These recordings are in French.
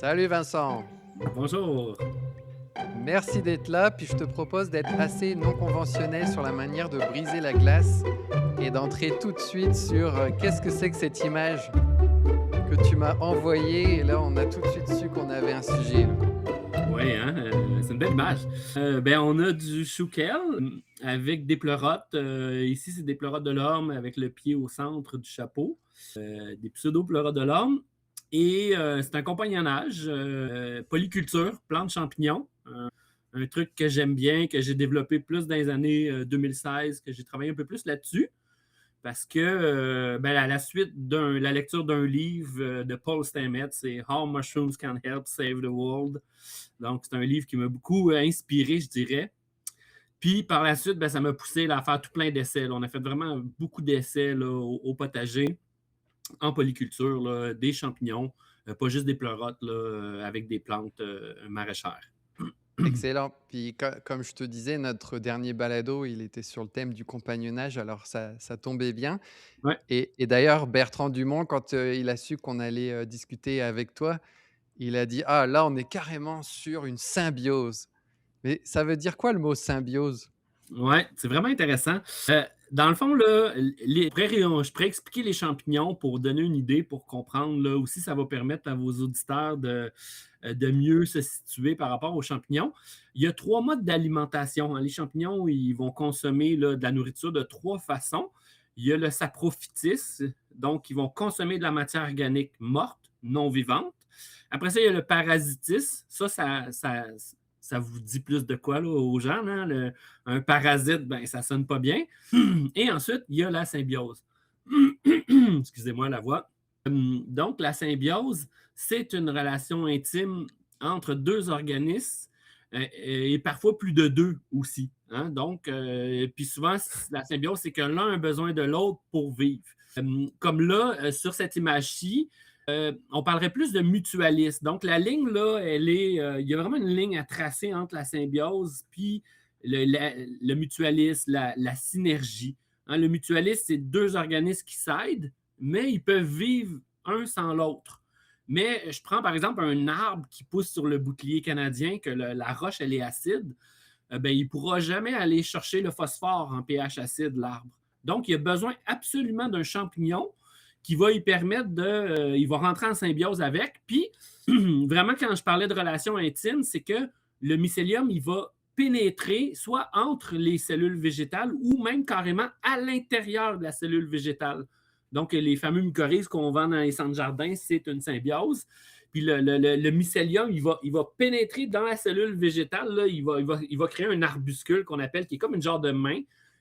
Salut Vincent, Bonjour. merci d'être là. Puis je te propose d'être assez non conventionnel sur la manière de briser la glace et d'entrer tout de suite sur qu'est-ce que c'est que cette image que tu m'as envoyée. Et là, on a tout de suite su qu'on avait un sujet, là. Oui, hein, c'est une belle image. On a du chouquel avec des pleurotes. Ici, c'est des pleurotes de l'orme avec le pied au centre du chapeau. Des pseudo-pleurotes de l'orme. Et c'est un compagnonnage, polyculture, plantes champignons. Un truc que j'aime bien, que j'ai développé plus dans les années 2016, que j'ai travaillé un peu plus là-dessus. Parce que à la suite de la lecture d'un livre de Paul Stamets, c'est How Mushrooms Can Help Save the World. Donc, c'est un livre qui m'a beaucoup inspiré, je dirais. Puis par la suite, ça m'a poussé là, à faire tout plein d'essais, là. On a fait vraiment beaucoup d'essais là, au potager, en polyculture, là, des champignons, pas juste des pleurotes là, avec des plantes maraîchères. Excellent. Puis comme je te disais, notre dernier balado, il était sur le thème du compagnonnage, alors ça tombait bien. Ouais. Et d'ailleurs, Bertrand Dumont, quand il a su qu'on allait discuter avec toi, il a dit: «Ah là, on est carrément sur une symbiose». Mais ça veut dire quoi le mot symbiose? Ouais, c'est vraiment intéressant. Dans le fond, là, je pourrais expliquer les champignons pour donner une idée, pour comprendre. Là, aussi, ça va permettre à vos auditeurs de mieux se situer par rapport aux champignons. Il y a trois modes d'alimentation, hein. Les champignons, ils vont consommer là, de la nourriture de trois façons. Il y a le saprophytis, donc ils vont consommer de la matière organique morte, non vivante. Après ça, il y a le parasitis. Ça vous dit plus de quoi là, aux gens, là? Un parasite, ça sonne pas bien. Et ensuite, il y a la symbiose. Excusez-moi la voix. Donc, la symbiose, c'est une relation intime entre deux organismes et parfois plus de deux aussi, hein. Donc, puis souvent, la symbiose, c'est que l'un a besoin de l'autre pour vivre. Comme là, sur cette image-ci, on parlerait plus de mutualisme. Donc, la ligne, là, il y a vraiment une ligne à tracer entre la symbiose puis le mutualisme, la synergie. Hein, le mutualisme, c'est deux organismes qui s'aident, mais ils peuvent vivre un sans l'autre. Mais je prends par exemple un arbre qui pousse sur le bouclier canadien, que la roche, elle est acide, il ne pourra jamais aller chercher le phosphore en pH acide, l'arbre. Donc, il a besoin absolument d'un champignon qui va lui permettre il va rentrer en symbiose avec. Puis, vraiment, quand je parlais de relation intime, c'est que le mycélium, il va pénétrer soit entre les cellules végétales ou même carrément à l'intérieur de la cellule végétale. Donc, les fameux mycorhizes qu'on vend dans les centres jardins, c'est une symbiose. Puis le mycélium, il va pénétrer dans la cellule végétale, là, il va créer un arbuscule qu'on appelle, qui est comme une genre de main.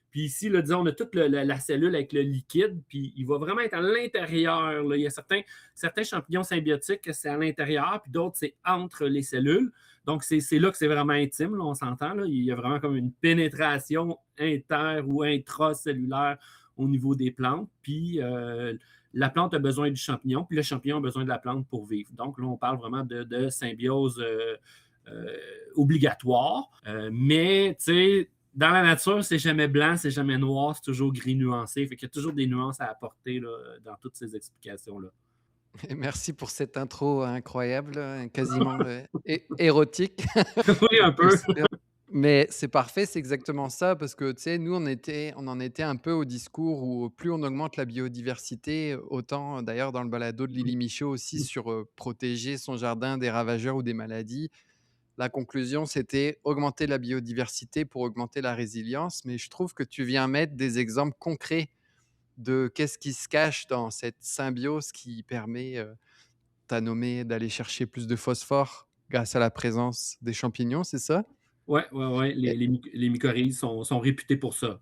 Puis ici, là, disons, on a toute la cellule avec le liquide, puis il va vraiment être à l'intérieur, là. Il y a certains champignons symbiotiques que c'est à l'intérieur, puis d'autres, c'est entre les cellules. Donc, c'est là que c'est vraiment intime, là, on s'entend. Là. Il y a vraiment comme une pénétration inter- ou intracellulaire au niveau des plantes. Puis la plante a besoin du champignon, puis le champignon a besoin de la plante pour vivre. Donc là, on parle vraiment de symbiose obligatoire. Mais, tu sais, dans la nature, c'est jamais blanc, c'est jamais noir, c'est toujours gris nuancé. Fait qu'il y a toujours des nuances à apporter là, dans toutes ces explications-là. Et merci pour cette intro incroyable, quasiment érotique. Oui, un peu. Mais c'est parfait, c'est exactement ça, parce que tu sais, nous, on en était un peu au discours où plus on augmente la biodiversité, autant d'ailleurs dans le balado de Lily Michaud aussi sur protéger son jardin des ravageurs ou des maladies. La conclusion, c'était augmenter la biodiversité pour augmenter la résilience. Mais je trouve que tu viens mettre des exemples concrets de qu'est-ce qui se cache dans cette symbiose qui permet, tu as nommé d'aller chercher plus de phosphore grâce à la présence des champignons, c'est ça? Oui, ouais, ouais. Les mycorhizes sont réputés pour ça.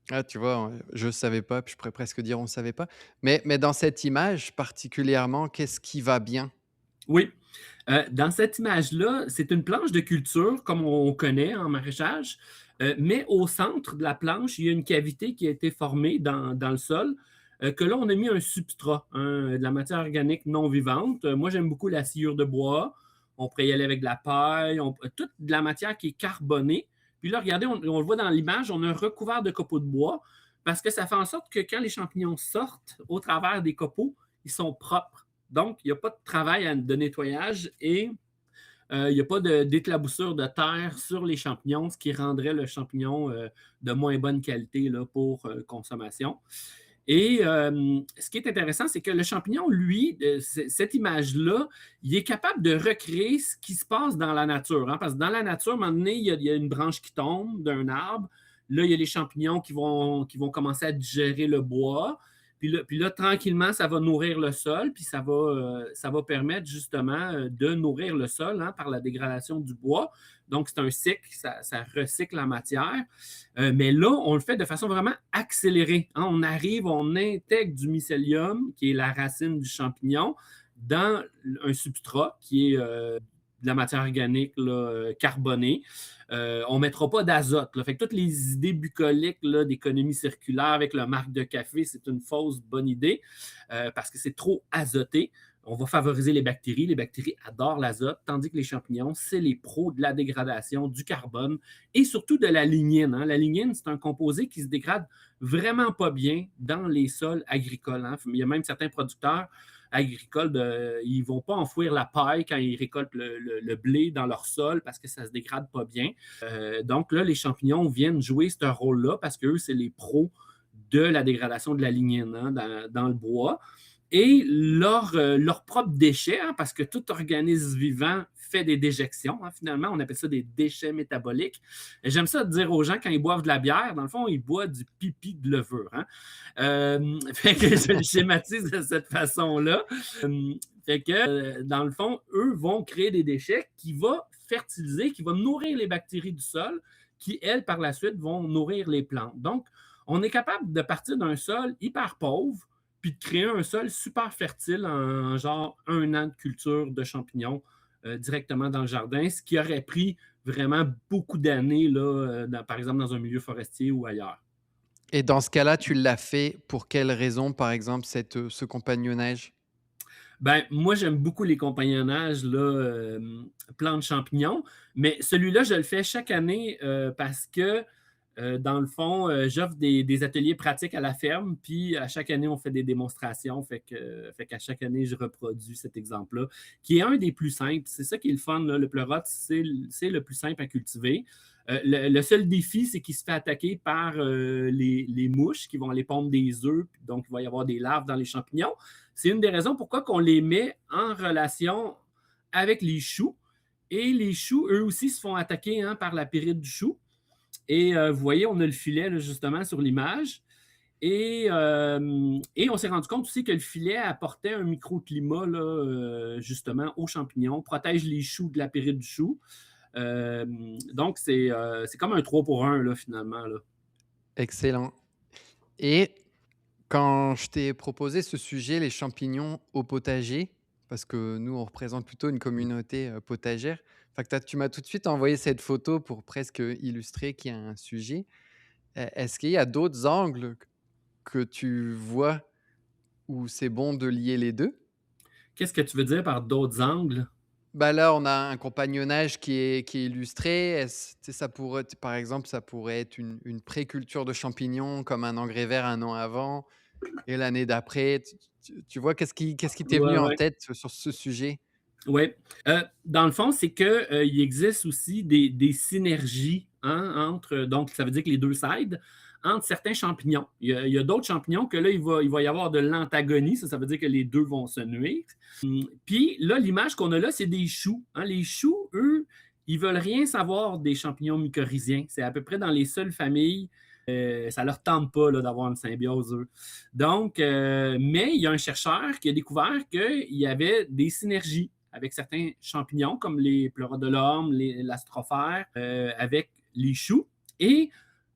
Ah, tu vois, je savais pas, puis je pourrais presque dire on savait pas. Mais dans cette image particulièrement, qu'est-ce qui va bien? Oui. Dans cette image-là, c'est une planche de culture, comme on connaît en maraîchage, mais au centre de la planche, il y a une cavité qui a été formée dans le sol, que là, on a mis un substrat, hein, de la matière organique non vivante. Moi, j'aime beaucoup la sciure de bois. On pourrait y aller avec de la paille, toute de la matière qui est carbonée. Puis là, regardez, on le voit dans l'image, on a un recouvert de copeaux de bois parce que ça fait en sorte que quand les champignons sortent au travers des copeaux, ils sont propres. Donc, il n'y a pas de travail de nettoyage et il n'y a pas d'éclaboussure de terre sur les champignons, ce qui rendrait le champignon de moins bonne qualité là, pour consommation. Et ce qui est intéressant, c'est que le champignon, lui, cette image-là, il est capable de recréer ce qui se passe dans la nature. Hein, parce que dans la nature, à un moment donné, il y a une branche qui tombe d'un arbre. Là, il y a les champignons qui vont commencer à digérer le bois. Puis là, tranquillement, ça va nourrir le sol, puis ça va permettre justement de nourrir le sol hein, par la dégradation du bois. Donc, c'est un cycle, ça recycle la matière. Mais là, on le fait de façon vraiment accélérée. Hein. On arrive, on intègre du mycélium, qui est la racine du champignon, dans un substrat qui est de la matière organique là, carbonée. On ne mettra pas d'azote. Là. Fait que toutes les idées bucoliques là, d'économie circulaire avec le marc de café, c'est une fausse bonne idée parce que c'est trop azoté. On va favoriser les bactéries. Les bactéries adorent l'azote, tandis que les champignons, c'est les pros de la dégradation du carbone et surtout de la lignine. Hein. La lignine, c'est un composé qui se dégrade vraiment pas bien dans les sols agricoles. Hein. Il y a même certains producteurs agricoles, ils ne vont pas enfouir la paille quand ils récoltent le blé dans leur sol parce que ça ne se dégrade pas bien. Donc là, les champignons viennent jouer ce rôle-là parce qu'eux, c'est les pros de la dégradation de la lignine hein, dans le bois. Et leurs propres déchets, hein, parce que tout organisme vivant fait des déjections. Hein, finalement, on appelle ça des déchets métaboliques. Et j'aime ça dire aux gens, quand ils boivent de la bière, dans le fond, ils boivent du pipi de levure. Hein. Fait que je le schématise de cette façon-là. Fait que, dans le fond, eux vont créer des déchets qui vont fertiliser, qui vont nourrir les bactéries du sol, qui, elles, par la suite, vont nourrir les plantes. Donc, on est capable de partir d'un sol hyper pauvre, puis de créer un sol super fertile en genre 1 an de culture de champignons directement dans le jardin, ce qui aurait pris vraiment beaucoup d'années, là, par exemple, dans un milieu forestier ou ailleurs. Et dans ce cas-là, tu l'as fait pour quelle raison, par exemple, ce compagnonnage? Ben, moi, j'aime beaucoup les compagnonnages, là, plantes champignons, mais celui-là, je le fais chaque année parce que dans le fond, j'offre des ateliers pratiques à la ferme, puis à chaque année, on fait des démonstrations. Fait qu'à chaque année, je reproduis cet exemple-là, qui est un des plus simples. C'est ça qui est le fun, là. Le pleurote, c'est le plus simple à cultiver. Le seul défi, c'est qu'il se fait attaquer par les mouches qui vont aller pondre des œufs, donc il va y avoir des larves dans les champignons. C'est une des raisons pourquoi on les met en relation avec les choux. Et les choux, eux aussi, se font attaquer hein, par la pyrrhite du chou. Et vous voyez, on a le filet là, justement sur l'image. Et on s'est rendu compte aussi que le filet apportait un microclimat là, justement aux champignons, protège les choux de la pyrrhite du chou. Donc, c'est comme un 3 pour 1 là, finalement. Là. Excellent. Et quand je t'ai proposé ce sujet, les champignons au potager, parce que nous, on représente plutôt une communauté potagère, enfin, tu m'as tout de suite envoyé cette photo pour presque illustrer qu'il y a un sujet. Est-ce qu'il y a d'autres angles que tu vois où c'est bon de lier les deux? Qu'est-ce que tu veux dire par d'autres angles? Bah, là, on a un compagnonnage qui est illustré. Tu sais, ça pourrait par exemple, ça pourrait être une préculture de champignons comme un engrais vert 1 an avant et l'année d'après. Tu vois, qu'est-ce qui t'est venu Ouais, en ouais. tête sur ce sujet? Oui. Dans le fond, c'est qu'il existe aussi des synergies hein, entre, donc ça veut dire que les deux s'aident, entre certains champignons. Il y a d'autres champignons que là, il va y avoir de l'antagonie, ça veut dire que les deux vont se nuire. Puis là, l'image qu'on a là, c'est des choux. Hein. Les choux, eux, ils veulent rien savoir des champignons mycorhiziens. C'est à peu près dans les seules familles ça ne leur tente pas là, d'avoir une symbiose, eux. Donc, mais il y a un chercheur qui a découvert qu'il y avait des synergies avec certains champignons comme les pleurodolormes, l'astrophère, avec les choux. Et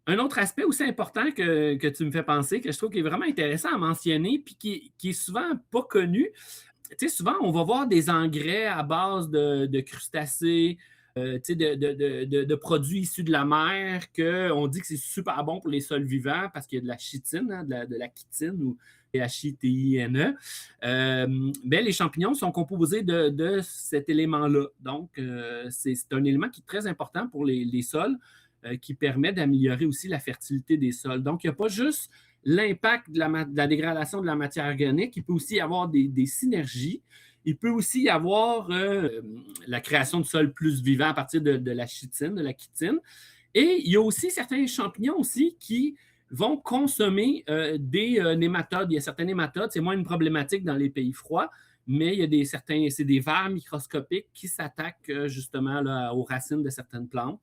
un autre aspect aussi important que tu me fais penser, que je trouve qui est vraiment intéressant à mentionner, puis qui est souvent pas connu. Tu sais, souvent, on va voir des engrais à base de crustacés, de produits issus de la mer, qu'on dit que c'est super bon pour les sols vivants parce qu'il y a de la chitine, hein, de la chitine ou chitine. Ben, les champignons sont composés de cet élément-là. Donc, c'est un élément qui est très important pour les sols, qui permet d'améliorer aussi la fertilité des sols. Donc, il n'y a pas juste l'impact de la dégradation de la matière organique. Il peut aussi y avoir des synergies. Il peut aussi y avoir la création de sols plus vivants à partir de la chitine, de la chitine. Et il y a aussi certains champignons aussi qui vont consommer des nématodes. Il y a certains nématodes, c'est moins une problématique dans les pays froids, mais il y a c'est des vers microscopiques qui s'attaquent justement là, aux racines de certaines plantes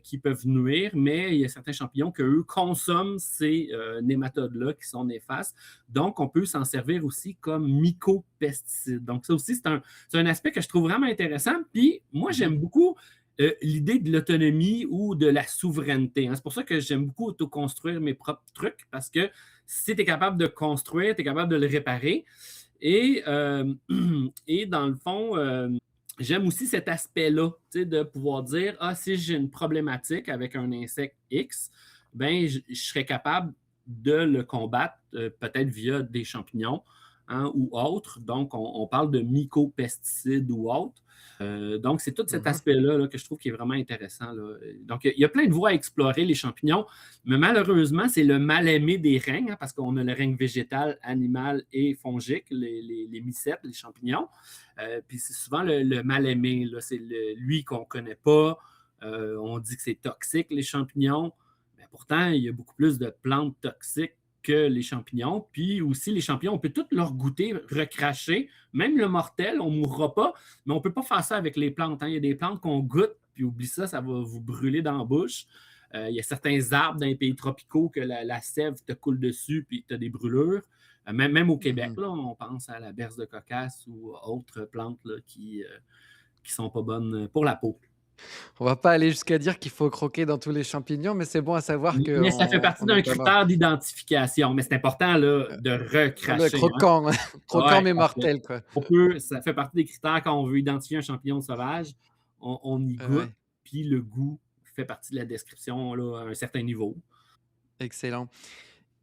qui peuvent nuire, mais il y a certains champignons qu'eux consomment ces nématodes-là qui sont néfastes. Donc, on peut s'en servir aussi comme mycopesticides. Donc, ça aussi, c'est un aspect que je trouve vraiment intéressant. Puis, moi, Mmh. j'aime beaucoup l'idée de l'autonomie ou de la souveraineté. Hein. C'est pour ça que j'aime beaucoup autoconstruire mes propres trucs, parce que si tu es capable de construire, tu es capable de le réparer. Et, et dans le fond, j'aime aussi cet aspect-là, de pouvoir dire, ah, si j'ai une problématique avec un insecte X, ben, je serais capable de le combattre, peut-être via des champignons, hein, ou autres. Donc, on parle de mycopesticides ou autres. Donc, c'est tout cet Mmh. aspect-là là, que je trouve qui est vraiment intéressant. Là. Donc, il y a plein de voies à explorer, les champignons, mais malheureusement, c'est le mal-aimé des règnes, hein, parce qu'on a le règne végétal, animal et fongique, les mycètes, les champignons. Puis c'est souvent le mal-aimé, là, c'est lui qu'on ne connaît pas. On dit que c'est toxique, les champignons. Mais pourtant, il y a beaucoup plus de plantes toxiques que les champignons. Puis aussi, les champignons, on peut tous leur goûter, recracher. Même le mortel, on ne mourra pas, mais on ne peut pas faire ça avec les plantes. Hein. Il y a des plantes qu'on goûte, puis oublie ça, ça va vous brûler dans la bouche. Il y a certains arbres dans les pays tropicaux que la sève te coule dessus, puis tu as des brûlures. Même au Québec, Mmh. là, on pense à la berce de cocasse ou autres plantes là, qui ne sont pas bonnes pour la peau. On va pas aller jusqu'à dire qu'il faut croquer dans tous les champignons, mais c'est bon à savoir Mais ça fait qu'on partie on n'est d'un pas mort. critère d'identification. Mais c'est important là, de Le recracher. Hein? croquant, croquant Ouais, mais parce que mortel, quoi. ça fait partie des critères quand on veut identifier un champignon sauvage. On y goûte, Ouais, puis le goût fait partie de la description là, à un certain niveau. excellent.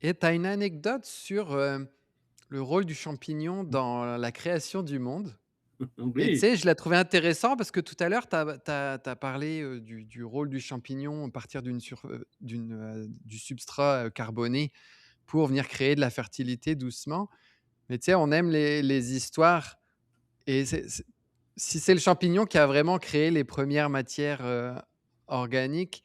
Et tu as une anecdote sur, le rôle du champignon dans la création du monde? Et tu Oui. sais, je l'ai trouvé intéressant parce que tout à l'heure, tu as parlé, du rôle du champignon à partir du substrat, carboné pour venir créer de la fertilité doucement. Mais tu sais, on aime les histoires et si c'est le champignon qui a vraiment créé les premières matières, organiques,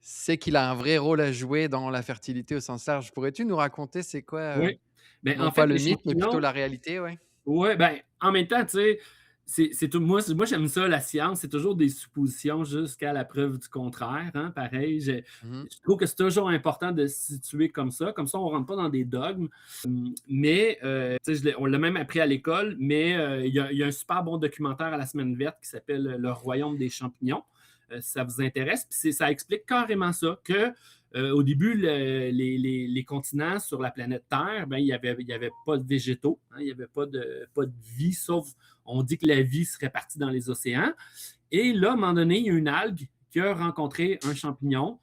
c'est qu'il a un vrai rôle à jouer dans la fertilité au sens large. Pourrais-tu nous raconter c'est quoi, Oui. Ben, non en pas fait, le les mythe, mais plutôt champignons, la réalité, ouais? ouais, ben, en même temps, tu sais, c'est tout. Moi, j'aime ça, la science, c'est toujours des suppositions jusqu'à la preuve du contraire. Hein, pareil, Mmh. je trouve que c'est toujours important de se situer comme ça, on ne rentre pas dans des dogmes. Mais, tu sais, on l'a même appris à l'école, mais il y a un super bon documentaire à la Semaine verte qui s'appelle Le Royaume des champignons. Si ça vous intéresse. Puis ça explique carrément ça, que au début, les continents sur la planète Terre, ben, il y avait pas de végétaux, hein, il n'y avait pas de vie, sauf on dit que la vie serait partie dans les océans. Et là, à un moment donné, il y a une algue qui a rencontré un champignon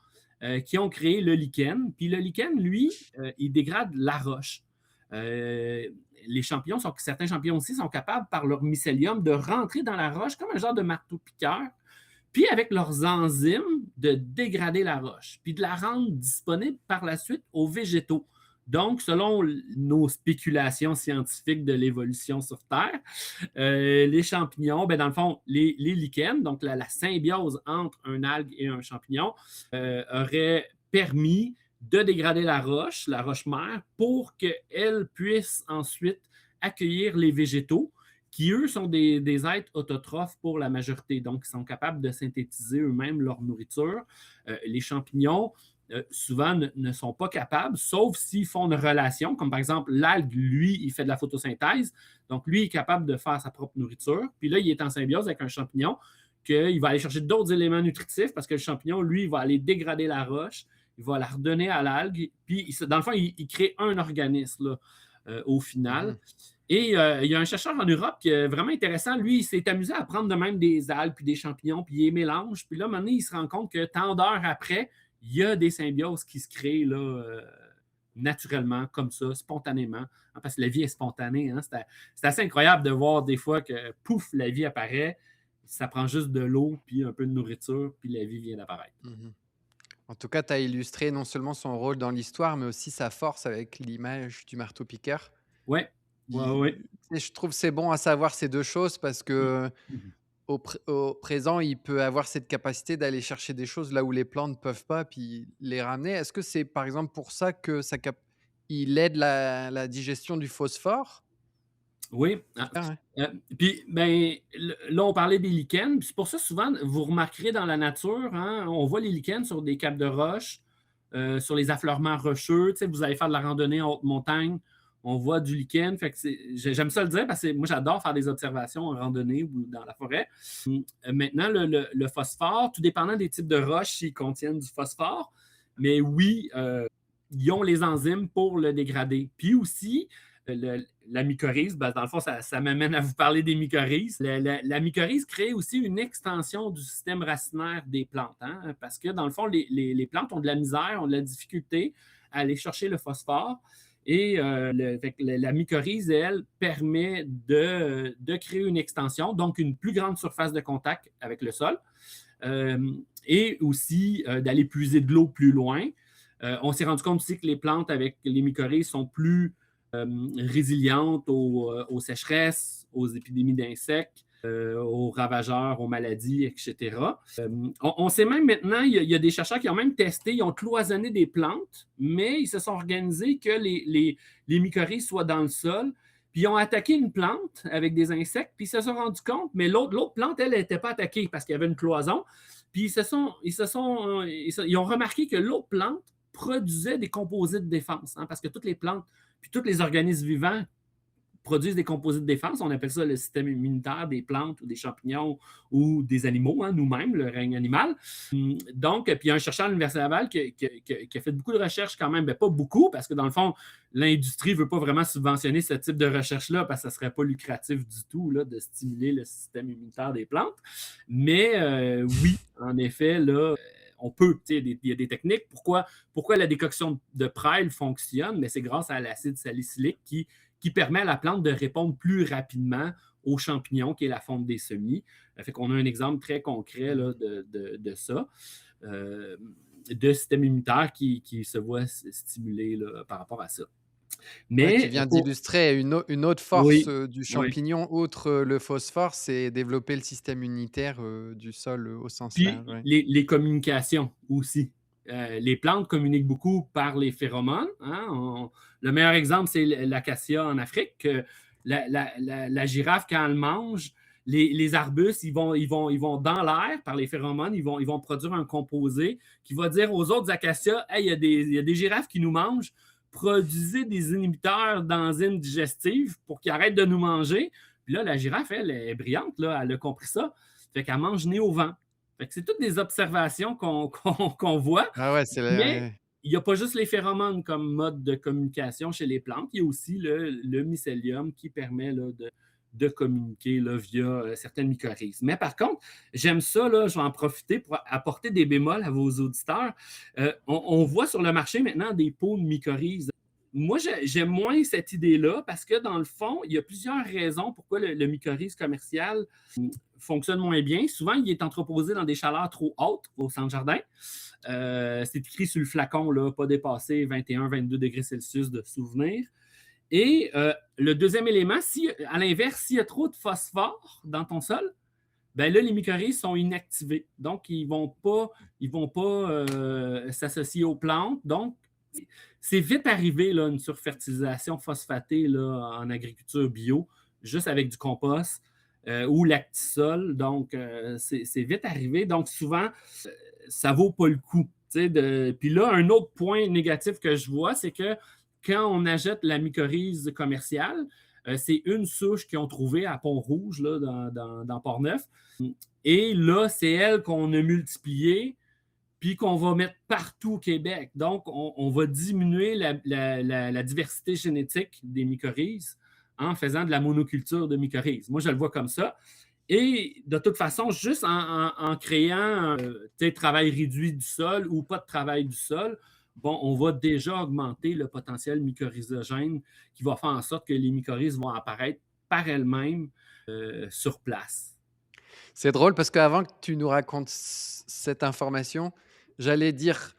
qui ont créé le lichen. Puis le lichen, lui, il dégrade la roche. Euh, certains champignons aussi sont capables, par leur mycélium, de rentrer dans la roche comme un genre de marteau-piqueur, puis avec leurs enzymes, de dégrader la roche, puis de la rendre disponible par la suite aux végétaux. Donc, selon nos spéculations scientifiques de l'évolution sur Terre, les champignons, ben dans le fond, les lichens, donc la symbiose entre un algue et un champignon, aurait permis de dégrader la roche mère, pour qu'elle puisse ensuite accueillir les végétaux qui, eux, sont des êtres autotrophes pour la majorité. Donc, ils sont capables de synthétiser eux-mêmes leur nourriture. Les champignons, souvent, ne sont pas capables, sauf s'ils font une relation, comme par exemple l'algue, lui, il fait de la photosynthèse. Donc, lui, il est capable de faire sa propre nourriture. Puis là, il est en symbiose avec un champignon qu'il va aller chercher d'autres éléments nutritifs parce que le champignon, lui, il va aller dégrader la roche, il va la redonner à l'algue. Puis, dans le fond, il crée un organisme là, au final. Mmh. Et il y a un chercheur en Europe qui est vraiment intéressant. Lui, il s'est amusé à prendre de même des algues puis des champignons, puis il les mélange. Puis là, maintenant, il se rend compte que tant d'heures après, il y a des symbioses qui se créent là, naturellement, comme ça, spontanément. Hein, parce que la vie est spontanée. Hein. C'est assez incroyable de voir des fois que, pouf, la vie apparaît. Ça prend juste de l'eau, puis un peu de nourriture, puis la vie vient d'apparaître. Mmh. En tout cas, tu as illustré non seulement son rôle dans l'histoire, mais aussi sa force avec l'image du marteau-piqueur. Ouais, ouais, ouais. Et je trouve c'est bon à savoir ces 2 choses parce Mmh. que Mmh. au présent, il peut avoir cette capacité d'aller chercher des choses là où les plantes ne peuvent pas, puis les ramener. Est-ce que c'est par exemple pour ça que ça cap il aide la digestion du phosphore? Oui, Ah ouais. puis, ben, là, on parlait des lichens, puis c'est pour ça souvent, vous remarquerez dans la nature, hein, on voit les lichens sur des capes de roches, sur les affleurements rocheux. Tu sais, vous allez faire de la randonnée en haute montagne, on voit du lichen. Fait que j'aime ça le dire parce que moi, j'adore faire des observations en randonnée ou dans la forêt. Maintenant, le phosphore, tout dépendant des types de roches, s'ils contiennent du phosphore, mais oui, ils ont les enzymes pour le dégrader. Puis aussi, la mycorhize, ben, dans le fond, ça m'amène à vous parler des mycorhizes. La mycorhize crée aussi une extension du système racinaire des plantes, hein, parce que dans le fond, les plantes ont de la misère, ont de la difficulté à aller chercher le phosphore. Et la mycorhize, elle, permet de créer une extension, donc une plus grande surface de contact avec le sol, et aussi d'aller puiser de l'eau plus loin. On s'est rendu compte aussi que les plantes avec les mycorhizes sont plus résilientes aux sécheresses, aux épidémies d'insectes, aux ravageurs, aux maladies, etc. On sait même maintenant, il y a des chercheurs qui ont même testé, ils ont cloisonné des plantes, mais ils se sont organisés que les mycorhizes soient dans le sol, puis ils ont attaqué une plante avec des insectes, puis ils se sont rendus compte, mais l'autre plante, elle n'était pas attaquée parce qu'il y avait une cloison. Puis ils ont remarqué que l'autre plante produisait des composés de défense, hein, parce que toutes les plantes, puis tous les organismes vivants produisent des composés de défense. On appelle ça le système immunitaire des plantes ou des champignons ou des animaux, hein, nous-mêmes, le règne animal. Donc, puis il y a un chercheur à l'Université Laval qui a fait beaucoup de recherches quand même, mais pas beaucoup, parce que dans le fond, l'industrie ne veut pas vraiment subventionner ce type de recherche-là, parce que ça ne serait pas lucratif du tout là, de stimuler le système immunitaire des plantes. Mais oui, en effet, là, on peut, il y a des techniques. Pourquoi la décoction de prêle fonctionne? Mais c'est grâce à l'acide salicylique qui permet à la plante de répondre plus rapidement aux champignons, qui est la fonte des semis. Fait qu'on a un exemple très concret là, de ça, de système immunitaire qui se voit stimulé là, par rapport à ça. Ouais, tu Mais viens d'illustrer une autre force, oui, du oui. champignon outre, le phosphore, c'est développer le système immunitaire, du sol, au sens Puis large, ouais. les communications aussi. Les plantes communiquent beaucoup par les phéromones, hein. Le meilleur exemple, c'est l'acacia en Afrique. La girafe, quand elle mange, les arbustes, ils vont dans l'air par les phéromones, ils vont produire un composé qui va dire aux autres acacias: hey, il y a des girafes qui nous mangent, produisez des inhibiteurs d'enzymes digestives pour qu'ils arrêtent de nous manger. Puis là, la girafe, elle est brillante, là, elle a compris ça. Fait qu'elle mange nez au vent. Fait que c'est toutes des observations qu'on voit, Ah ouais, c'est mais la il n'y a pas juste les phéromones comme mode de communication chez les plantes, il y a aussi le mycélium qui permet là, de communiquer là, via certaines mycorhizes. Mais par contre, j'aime ça, là, je vais en profiter pour apporter des bémols à vos auditeurs. On voit sur le marché maintenant des pots de mycorhizes. Moi, j'aime moins cette idée-là parce que dans le fond, il y a plusieurs raisons pourquoi le mycorhize commercial fonctionne moins bien. Souvent, il est entreposé dans des chaleurs trop hautes au centre-jardin. C'est écrit sur le flacon, là, pas dépasser 21-22 degrés Celsius de souvenir. Et le deuxième élément, à l'inverse, s'il y a trop de phosphore dans ton sol, ben là, les mycorhizes sont inactivés. Donc, ils vont pas s'associer aux plantes. Donc, c'est vite arrivé, là, une surfertilisation phosphatée là, en agriculture bio, juste avec du compost ou l'actisol. Donc, c'est vite arrivé. Donc, souvent, ça ne vaut pas le coup. Puis là, un autre point négatif que je vois, c'est que quand on achète la mycorhize commerciale, c'est une souche qu'ils ont trouvée à Pont-Rouge, là, dans Port-Neuf. Et là, c'est elle qu'on a multipliée puis qu'on va mettre partout au Québec. Donc, on va diminuer la diversité génétique des mycorhizes en faisant de la monoculture de mycorhizes. Moi, je le vois comme ça. Et de toute façon, juste en créant travail réduit du sol ou pas de travail du sol, bon, on va déjà augmenter le potentiel mycorhizogène qui va faire en sorte que les mycorhizes vont apparaître par elles-mêmes sur place. c'est drôle parce qu'avant que tu nous racontes cette information, J'allais dire: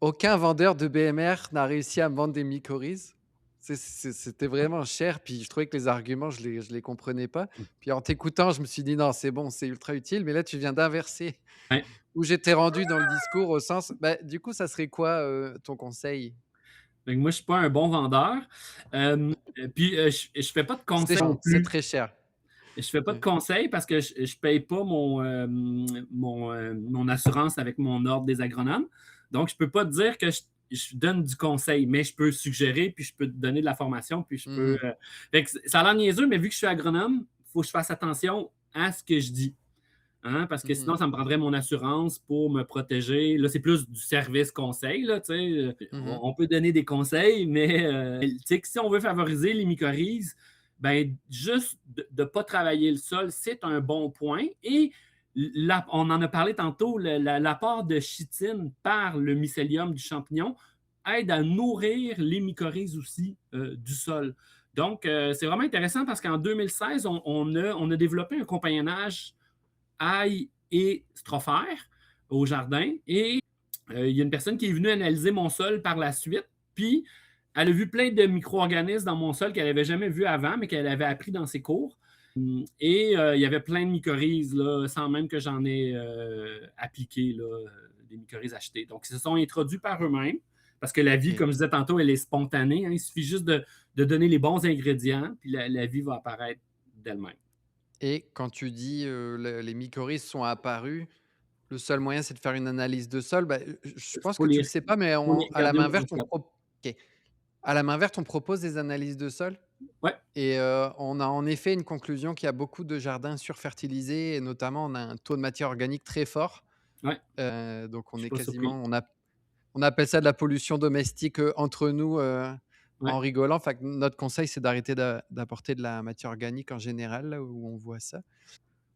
«Aucun vendeur de BMR n'a réussi à me vendre des mycorhizes». C'était vraiment cher, puis je trouvais que les arguments, je les comprenais pas. Puis en t'écoutant, je me suis dit: «Non, c'est bon, c'est ultra utile», mais là, tu viens d'inverser Ouais. où j'étais rendu dans le discours au sens bah, du coup, ça serait quoi, ton conseil? Fait que moi, je suis pas un bon vendeur. Puis, je fais pas de conseils non C'est plus. très cher. Je fais pas de Ouais. conseils parce que je paye pas mon assurance avec mon ordre des agronomes. Donc, je peux pas te dire que je donne du conseil, mais je peux suggérer, puis je peux te donner de la formation, puis je peux. Mmh. Fait que ça a l'air niaiseux, mais vu que je suis agronome, il faut que je fasse attention à ce que je dis. Hein, parce que Mmh. sinon, ça me prendrait mon assurance pour me protéger. Là, c'est plus du service conseil. Là, tu sais. Mmh. On peut donner des conseils, mais tu sais que si on veut favoriser les mycorhizes, ben, juste de ne pas travailler le sol, c'est un bon point. Et on en a parlé tantôt, l'apport de chitine par le mycélium du champignon aide à nourrir les mycorhizes aussi du sol. Donc, c'est vraiment intéressant parce qu'en 2016, on a développé un compagnonnage ail et strophère au jardin. Et il y a une personne qui est venue analyser mon sol par la suite. Puis, elle a vu plein de micro-organismes dans mon sol qu'elle n'avait jamais vu avant, mais qu'elle avait appris dans ses cours. Et il y avait plein de mycorhizes, là, sans même que j'en ai appliqué là, des mycorhizes achetés. Donc, ils se sont introduits par eux-mêmes, parce que la vie, OK. comme je disais tantôt, elle est spontanée. Hein. Il suffit juste de donner les bons ingrédients, puis la vie va apparaître d'elle-même. Et quand tu dis, le les mycorhizes sont apparus, le seul moyen, c'est de faire une analyse de sol. Bah, je Il pense faut que tu les, le sais pas, mais faut on les à la regarder au main verte, microscope. OK. À la main verte, on propose des analyses de sol Ouais, et on a en effet une conclusion qu'il y a beaucoup de jardins surfertilisés et notamment, on a un taux de matière organique très fort. ouais, Donc je on suis est pas surpris. quasiment on appelle ça de la pollution domestique, entre nous, en Ouais. rigolant. Enfin, que notre conseil, c'est d'arrêter d'apporter de la matière organique en général, là où on voit ça. Ouais,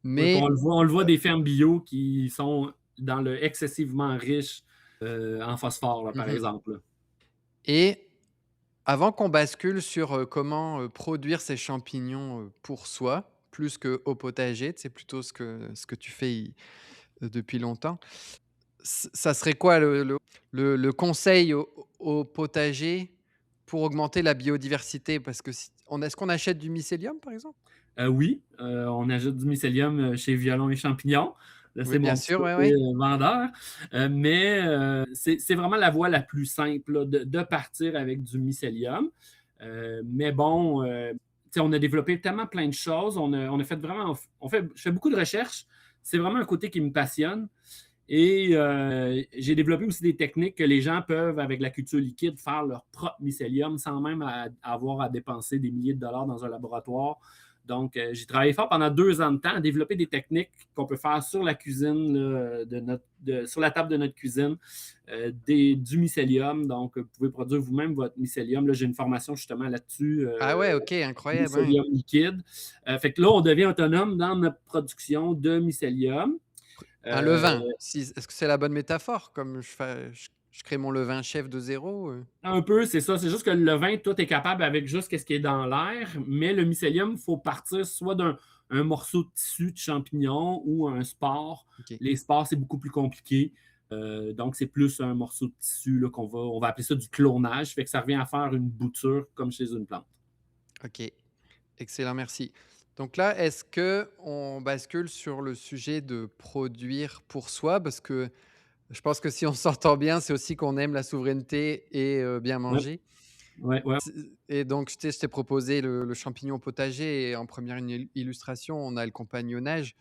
puis Mais on le voit des fermes bio qui sont dans le excessivement riches en phosphore, là, par mmh exemple. Là. et avant qu'on bascule sur, comment, produire ces champignons, pour soi, plus qu'au potager, c'est plutôt ce que tu fais depuis longtemps. Ça serait quoi le conseil au potager pour augmenter la biodiversité? Parce que si on est-ce qu'on achète du mycélium, par exemple? Oui, on ajoute du mycélium chez Violon et Champignons. Là, Oui, c'est bien mon petit sûr, ouais, côté ouais. vendeur. Mais c'est vraiment la voie la plus simple là, de partir avec du mycélium. Mais bon, on a développé tellement plein de choses. On a fait vraiment. Je fais beaucoup de recherches. C'est vraiment un côté qui me passionne. Et j'ai développé aussi des techniques que les gens peuvent, avec la culture liquide, faire leur propre mycélium sans même avoir à dépenser des milliers de dollars dans un laboratoire. Donc, j'ai travaillé fort pendant 2 ans de temps à développer des techniques qu'on peut faire sur la cuisine, là, sur la table de notre cuisine, du mycélium. Donc, vous pouvez produire vous-même votre mycélium. Là, j'ai une formation justement là-dessus, Ah ouais, OK, incroyable, ouais. mycélium liquide. Fait que là, on devient autonome dans notre production de mycélium. Un Euh, levain, si est-ce que c'est la bonne métaphore? Comme je crée mon levain chef de zéro. Un peu, c'est ça. C'est juste que le levain, toi, tu es capable avec juste ce qui est dans l'air, mais le mycélium, il faut partir soit d'un un morceau de tissu de champignon ou un spore. OK, Les spores, c'est beaucoup plus compliqué. Donc, c'est plus un morceau de tissu là, on va appeler ça du clonage. Fait que ça revient à faire une bouture comme chez une plante. OK. Excellent, merci. Donc là, est-ce que on bascule sur le sujet de produire pour soi? Parce que je pense que si on s'entend bien, c'est aussi qu'on aime la souveraineté et bien Ouais, manger. ouais, ouais. C'est et donc je t'ai proposé le champignon potager et en première illustration, on a le compagnonnage.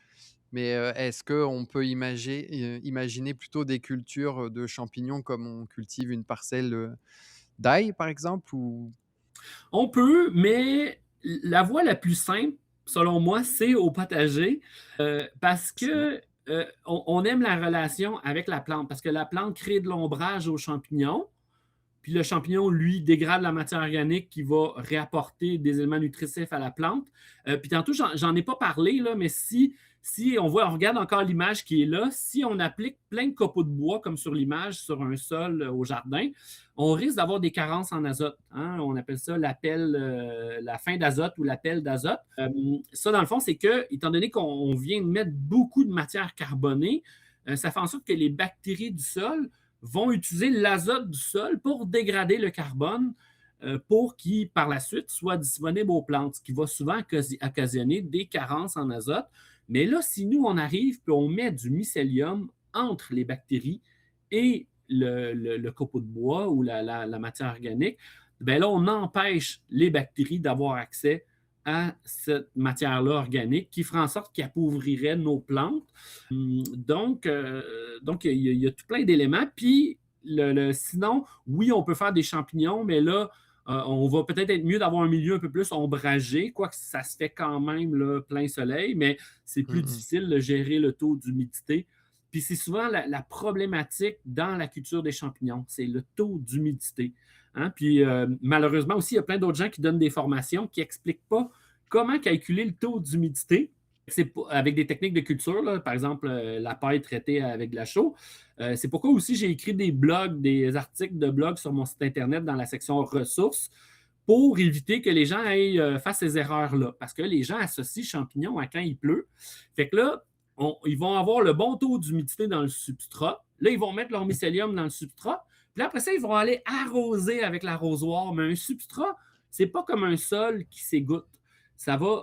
Mais, est-ce qu'on peut imaginer plutôt des cultures, de champignons comme on cultive une parcelle, d'ail, par exemple? Ou On peut, mais la voie la plus simple, selon moi, c'est au potager, parce excellent. que on aime la relation avec la plante, parce que la plante crée de l'ombrage aux champignons, puis le champignon, lui, dégrade la matière organique qui va réapporter des éléments nutritifs à la plante. Puis tantôt, j'en ai pas parlé, là, mais si on regarde encore l'image qui est là, si on applique plein de copeaux de bois, comme sur l'image, sur un sol au jardin, on risque d'avoir des carences en azote. Hein. On appelle ça la fin d'azote ou l'appel d'azote. Ça, dans le fond, c'est que, étant donné qu'on vient de mettre beaucoup de matière carbonée, ça fait en sorte que les bactéries du sol vont utiliser l'azote du sol pour dégrader le carbone pour qu'il, par la suite, soit disponible aux plantes, ce qui va souvent occasionner des carences en azote. Mais là, si nous, on arrive et on met du mycélium entre les bactéries et le copeau de bois ou la matière organique, bien là, on empêche les bactéries d'avoir accès à cette matière-là organique qui ferait en sorte qu'elle appauvrirait nos plantes. Donc il y a tout plein d'éléments. Puis, sinon, oui, on peut faire des champignons, mais là, on va peut-être être mieux d'avoir un milieu un peu plus ombragé, quoique ça se fait quand même là, plein soleil, mais c'est plus Mmh. difficile de gérer le taux d'humidité. Puis c'est souvent la problématique dans la culture des champignons, c'est le taux d'humidité. Hein? Puis malheureusement aussi, il y a plein d'autres gens qui donnent des formations qui n'expliquent pas comment calculer le taux d'humidité. C'est avec des techniques de culture, là, par exemple la paille traitée avec de la chaux. C'est pourquoi aussi j'ai écrit des blogs, des articles de blog sur mon site Internet dans la section ressources pour éviter que les gens fassent ces erreurs-là. Parce que les gens associent champignons à quand il pleut. Fait que là, ils vont avoir le bon taux d'humidité dans le substrat. Là, ils vont mettre leur mycélium dans le substrat. Puis là, après ça, ils vont aller arroser avec l'arrosoir. Mais un substrat, c'est pas comme un sol qui s'égoutte.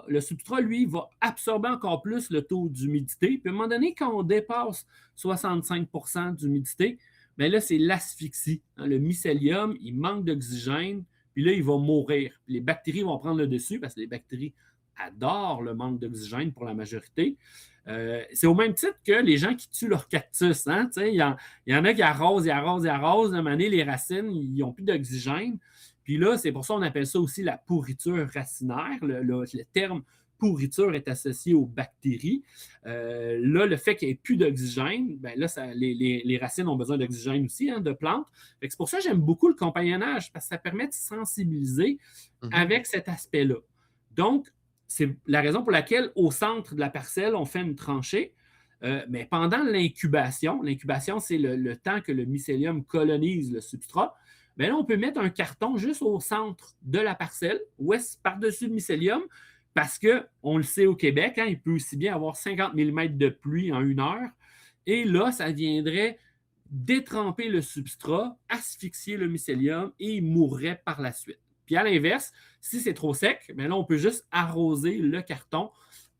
Le substrat, lui, va absorber encore plus le taux d'humidité. Puis à un moment donné, quand on dépasse 65 d'humidité, bien là, c'est l'asphyxie. Hein, le mycélium, il manque d'oxygène, puis là, il va mourir. Puis les bactéries vont prendre le dessus parce que les bactéries adorent le manque d'oxygène pour la majorité. C'est au même titre que les gens qui tuent leur cactus. Hein? Il y en a qui arrosent, ils arrosent, ils arrosent. À un moment donné, les racines, ils n'ont plus d'oxygène. Puis là, c'est pour ça qu'on appelle ça aussi la pourriture racinaire. Le terme pourriture est associé aux bactéries. Là, le fait qu'il n'y ait plus d'oxygène, ben là, les racines ont besoin d'oxygène aussi, hein, de plantes. C'est pour ça que j'aime beaucoup le compagnonnage, parce que ça permet de sensibiliser Mmh. avec cet aspect-là. Donc, c'est la raison pour laquelle, au centre de la parcelle, on fait une tranchée. Mais pendant l'incubation, c'est le temps que le mycélium colonise le substrat, bien là, on peut mettre un carton juste au centre de la parcelle, par-dessus le mycélium, parce qu'on le sait au Québec, hein, il peut aussi bien avoir 50 mm de pluie en 1 heure. Et là, ça viendrait détremper le substrat, asphyxier le mycélium et il mourrait par la suite. Puis à l'inverse, si c'est trop sec, bien là, on peut juste arroser le carton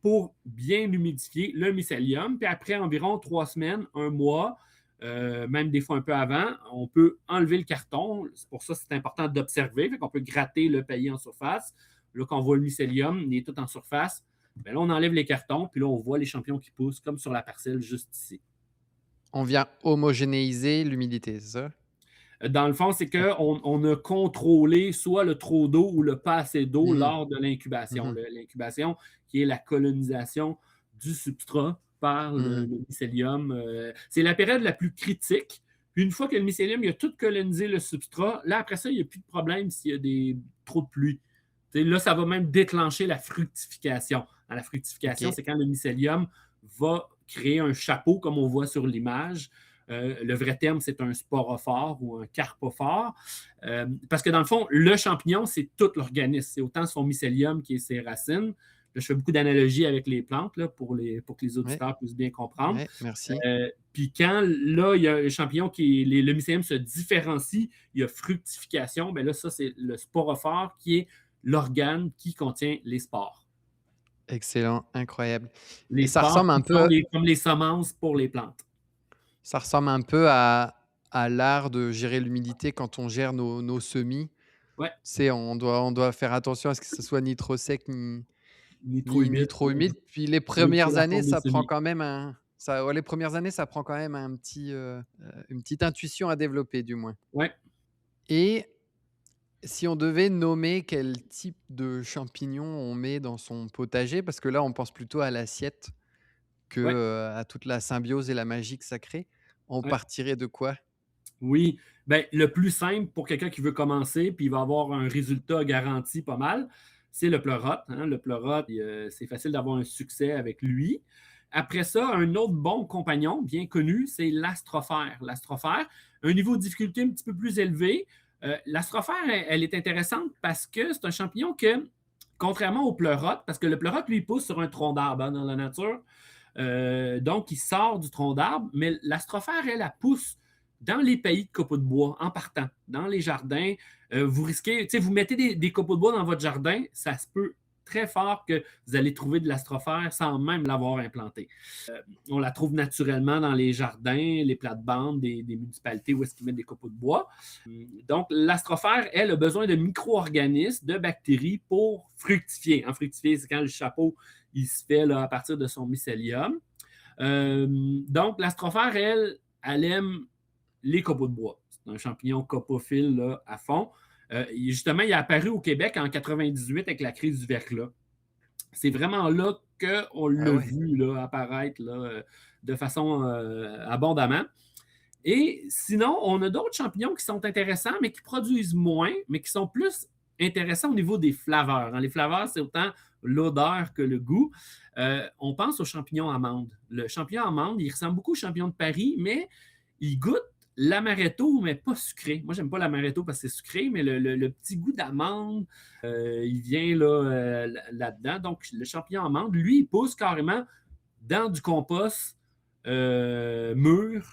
pour bien humidifier le mycélium. Puis après environ 3 semaines, 1 mois, même des fois un peu avant, on peut enlever le carton. C'est pour ça que c'est important d'observer. On peut gratter le paillis en surface. Là, quand on voit le mycélium, il est tout en surface. Bien là, on enlève les cartons, puis là, on voit les champignons qui poussent, comme sur la parcelle juste ici. On vient homogénéiser l'humidité, c'est ça? Dans le fond, c'est qu'on a contrôlé soit le trop d'eau ou le pas assez d'eau Mmh. lors de l'incubation. Mmh. L'incubation, qui est la colonisation du substrat par le Mmh. mycélium. C'est la période la plus critique. Puis une fois que le mycélium il a tout colonisé le substrat, là, après ça, il n'y a plus de problème s'il y a trop de pluie. Là, ça va même déclencher la fructification. La fructification, OK. c'est quand le mycélium va créer un chapeau, comme on voit sur l'image. Le vrai terme, c'est un sporophore ou un carpophore. Parce que dans le fond, le champignon, c'est tout l'organisme. C'est autant son mycélium qui est ses racines. Là, je fais beaucoup d'analogies avec les plantes là, pour que les Ouais, auditeurs puissent bien comprendre. ouais, merci. Puis quand là, il y a un champignon le mycélium se différencie, il y a fructification, bien là, ça, c'est le sporophore qui est l'organe qui contient les spores. Excellent, incroyable et Les spores qui sont comme les semences pour les plantes. ça ressemble un peu à l'art de gérer l'humidité quand on gère nos semis. Ouais, C'est on doit faire attention à ce que ce soit ni trop sec ni trop ni humide trop humide. Puis les pour éviter premières la années, fonte des ça prend semis. quand même les premières années, ça prend quand même une petite intuition à développer du moins. Ouais, Et si on devait nommer quel type de champignons on met dans son potager, parce que là, on pense plutôt à l'assiette que, ouais, à toute la symbiose et la magie que ça crée, on ouais. partirait de quoi? Oui, ben, le plus simple pour quelqu'un qui veut commencer, puis il va avoir un résultat garanti pas mal, c'est le pleurote. Hein. Le pleurote, c'est facile d'avoir un succès avec lui. Après ça, un autre bon compagnon bien connu, c'est l'astrophère. L'astrophère, un niveau de difficulté un petit peu plus élevé. L'astrophère, elle est intéressante parce que c'est un champignon que, contrairement au pleurote, parce que le pleurote, lui, pousse sur un tronc d'arbre hein, dans la nature. Donc, il sort du tronc d'arbre, mais l'astrophère, elle pousse dans les pays de copeaux de bois, en partant, dans les jardins, vous risquez, vous mettez des copeaux de bois dans votre jardin, ça se peut très fort que vous allez trouver de l'astrophère sans même l'avoir implanté. On la trouve naturellement dans les jardins, les plates-bandes des municipalités où est-ce qu'ils mettent des copeaux de bois. Donc, l'astrophère, elle, a besoin de micro-organismes, de bactéries pour fructifier. En fructifier, c'est quand le chapeau il se fait là, à partir de son mycélium. Donc, l'astrophère, elle aime les copeaux de bois. C'est un champignon copophile là, à fond. Justement, il est apparu au Québec en 98 avec la crise du verglas. C'est vraiment là qu'on Ah l'a ouais. vu là, apparaître là, de façon abondamment. Et sinon, on a d'autres champignons qui sont intéressants, mais qui produisent moins, mais qui sont plus intéressants au niveau des flaveurs. Les flaveurs, c'est autant l'odeur que le goût. On pense aux champignons amandes. Le champignon amande, il ressemble beaucoup au champignon de Paris, mais il goûte l'amaretto, mais pas sucré. Moi, j'aime pas l'amaretto parce que c'est sucré, mais le petit goût d'amande, il vient là-dedans. Donc, le champignon amande, lui, il pousse carrément dans du compost mûr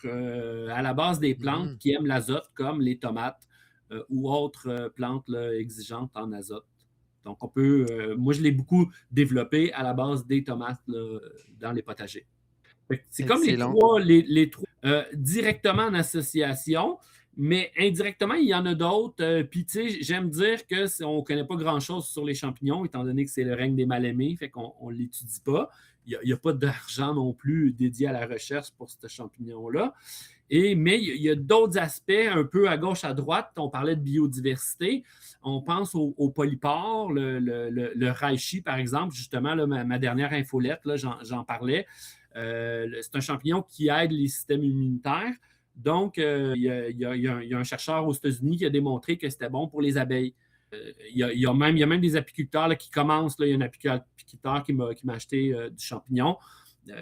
à la base des plantes Mhm. qui aiment l'azote, comme les tomates ou autres plantes là, exigeantes en azote. Donc, moi, je l'ai beaucoup développé à la base des tomates là, dans les potagers. C'est comme Excellent. les trois directement en association, mais indirectement, il y en a d'autres. Puis, tu sais, j'aime dire qu'on ne connaît pas grand-chose sur les champignons, étant donné que c'est le règne des mal-aimés, fait qu'on ne l'étudie pas. Il n'y a, pas d'argent non plus dédié à la recherche pour ce champignon-là. Mais il y a d'autres aspects un peu à gauche, à droite. On parlait de biodiversité. On pense au polypore, le reishi, par exemple. Justement, là, ma dernière infolette, là, j'en parlais. C'est un champignon qui aide les systèmes immunitaires. Donc, il y a un chercheur aux États-Unis qui a démontré que c'était bon pour les abeilles. Il y a même des apiculteurs là, qui commencent. Là, il y a un apiculteur qui m'a acheté du champignon.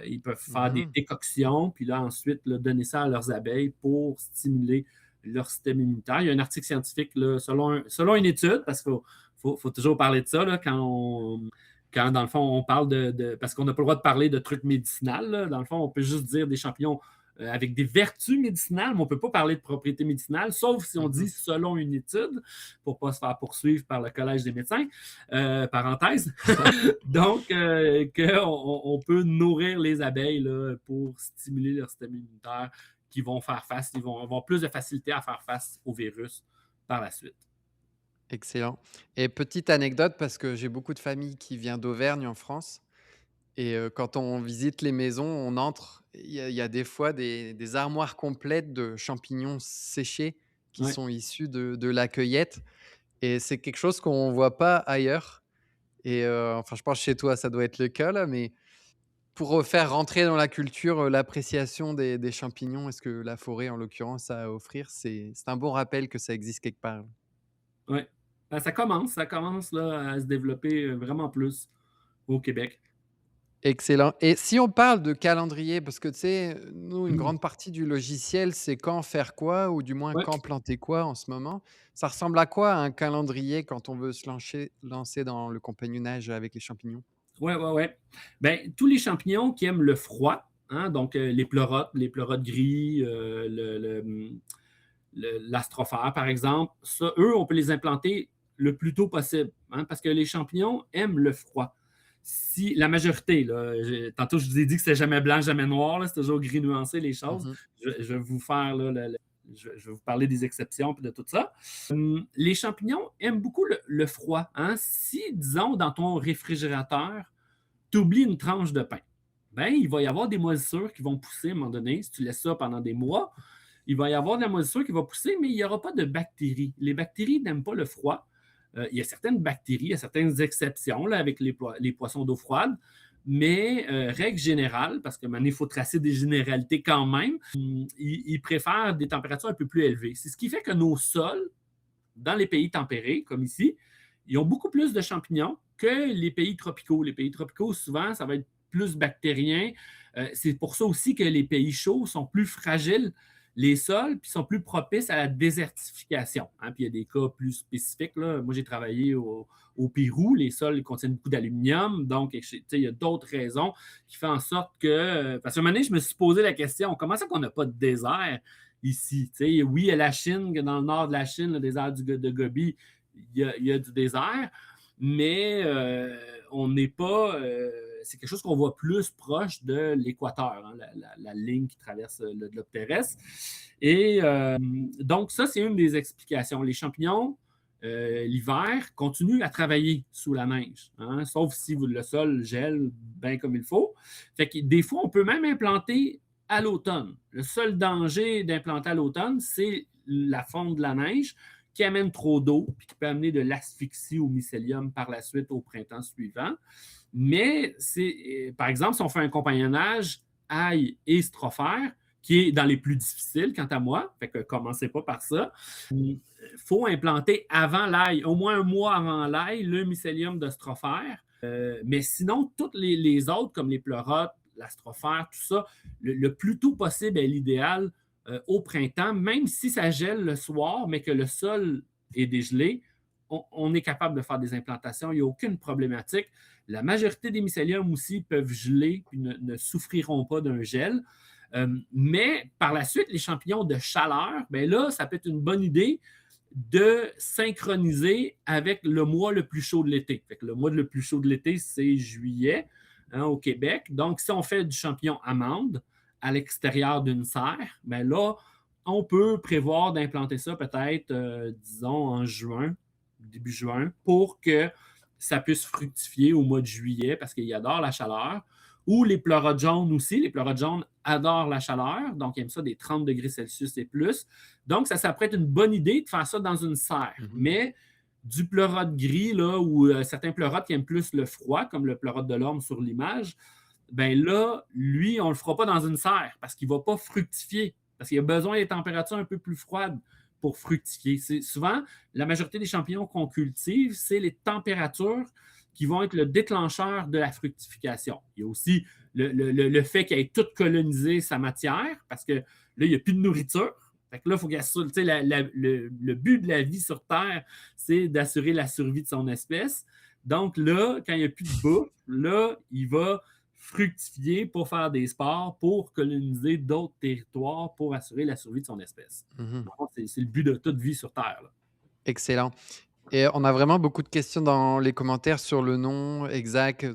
Ils peuvent faire des Mhm. décoctions, puis là, ensuite, là, donner ça à leurs abeilles pour stimuler leur système immunitaire. Il y a un article scientifique là, selon une étude, parce qu'il faut toujours parler de ça là, quand, dans le fond, on parle parce qu'on n'a pas le droit de parler de trucs médicinaux. Là. Dans le fond, on peut juste dire des champignons avec des vertus médicinales, mais on ne peut pas parler de propriétés médicinales, sauf si on dit Mhm. selon une étude, pour ne pas se faire poursuivre par le Collège des médecins. Parenthèse. Donc, qu'on peut nourrir les abeilles là, pour stimuler leur système immunitaire, qui vont faire face, ils vont avoir plus de facilité à faire face au virus par la suite. Excellent. Et petite anecdote, parce que j'ai beaucoup de famille qui vient d'Auvergne en France. Et quand on visite les maisons, on entre, il y a des fois des armoires complètes de champignons séchés qui Ouais. sont issus de la cueillette et c'est quelque chose qu'on voit pas ailleurs et enfin, je pense chez toi, ça doit être le cas là, mais pour, faire rentrer dans la culture, l'appréciation des champignons, est-ce que la forêt, en l'occurrence, a à offrir? C'est un bon rappel que ça existe quelque part. Ouais. Ben, ça commence là, à se développer vraiment plus au Québec. Excellent. Et si on parle de calendrier, parce que tu sais, nous, une Mm. grande partie du logiciel, c'est quand faire quoi, ou du moins Ouais, quand planter quoi en ce moment. Ça ressemble à quoi un calendrier quand on veut se lancer dans le compagnonnage avec les champignons? ouais, ouais, ouais. Ben, tous les champignons qui aiment le froid, hein, donc les pleurotes gris, l'astrophère, par exemple, ça, eux, on peut les implanter le plus tôt possible, hein, parce que les champignons aiment le froid. Si la majorité, là, tantôt je vous ai dit que c'était jamais blanc, jamais noir, là, c'est toujours gris nuancé les choses. Mmh. Je vais vous faire là, je vais vous parler des exceptions et de tout ça. Les champignons aiment beaucoup le froid. Hein. Si, disons, dans ton réfrigérateur, tu oublies une tranche de pain, ben, il va y avoir des moisissures qui vont pousser à un moment donné. Si tu laisses ça pendant des mois, il va y avoir de la moisissure qui va pousser, mais il n'y aura pas de bactéries. Les bactéries n'aiment pas le froid. Il y a certaines bactéries, il y a certaines exceptions là, avec les poissons d'eau froide, mais règle générale, parce que maintenant, il faut tracer des généralités quand même, ils préfèrent des températures un peu plus élevées. C'est ce qui fait que nos sols, dans les pays tempérés, comme ici, ils ont beaucoup plus de champignons que les pays tropicaux. Les pays tropicaux, souvent, ça va être plus bactérien. C'est pour ça aussi que les pays chauds sont plus fragiles, les sols, puis sont plus propices à la désertification. Hein. Puis il y a des cas plus spécifiques. Là. Moi, j'ai travaillé au Pérou. Les sols contiennent beaucoup d'aluminium. Donc, il y a d'autres raisons qui font en sorte que. Parce qu'à un moment donné, je me suis posé la question comment ça qu'on n'a pas de désert ici. Tu sais, oui, il y a la Chine, que dans le nord de la Chine, le désert de Gobi, il y a du désert, mais on n'est pas. C'est quelque chose qu'on voit plus proche de l'équateur, hein, la ligne qui traverse le globe terrestre. Et donc, ça, c'est une des explications. Les champignons, l'hiver, continuent à travailler sous la neige, hein, sauf si le sol gèle bien comme il faut. Fait que des fois, on peut même implanter à l'automne. Le seul danger d'implanter à l'automne, c'est la fonte de la neige qui amène trop d'eau et qui peut amener de l'asphyxie au mycélium par la suite au printemps suivant. Mais par exemple, si on fait un compagnonnage ail et strophère, qui est dans les plus difficiles, quant à moi, fait que commencez pas par ça. Il faut implanter avant l'ail, au moins un mois avant l'ail, le mycélium de strophère. Mais sinon, toutes les autres, comme les pleurotes, l'astrophère, tout ça, le plus tôt possible est l'idéal au printemps, même si ça gèle le soir, mais que le sol est dégelé, on est capable de faire des implantations, il n'y a aucune problématique. La majorité des mycéliums aussi peuvent geler et ne souffriront pas d'un gel. Mais par la suite, les champignons de chaleur, ben là, ça peut être une bonne idée de synchroniser avec le mois le plus chaud de l'été. Fait que le mois le plus chaud de l'été, c'est juillet, hein, au Québec. Donc, si on fait du champignon amande à l'extérieur d'une serre, ben là, on peut prévoir d'implanter ça peut-être, disons, en juin, début juin, pour que ça puisse fructifier au mois de juillet parce qu'il adore la chaleur. Ou les pleurotes jaunes aussi. Les pleurotes jaunes adorent la chaleur, donc ils aiment ça des 30 degrés Celsius et plus. Donc, ça pourrait être une bonne idée de faire ça dans une serre. Mmh. Mais du pleurote gris, là, ou certains pleurotes qui aiment plus le froid, comme le pleurote de l'orme sur l'image, ben là, lui, on ne le fera pas dans une serre parce qu'il ne va pas fructifier. Parce qu'il a besoin des températures un peu plus froides pour fructifier. C'est souvent, la majorité des champignons qu'on cultive, c'est les températures qui vont être le déclencheur de la fructification. Il y a aussi le fait qu'il ait tout colonisé sa matière, parce que là, il n'y a plus de nourriture. Fait que là, il faut qu'il assure, le but de la vie sur Terre, c'est d'assurer la survie de son espèce. Donc là, quand il n'y a plus de bouffe, là, il va fructifier pour faire des spores, pour coloniser d'autres territoires, pour assurer la survie de son espèce. Mmh. Donc, c'est le but de toute vie sur Terre, là. Excellent. Et on a vraiment beaucoup de questions dans les commentaires sur le nom exact,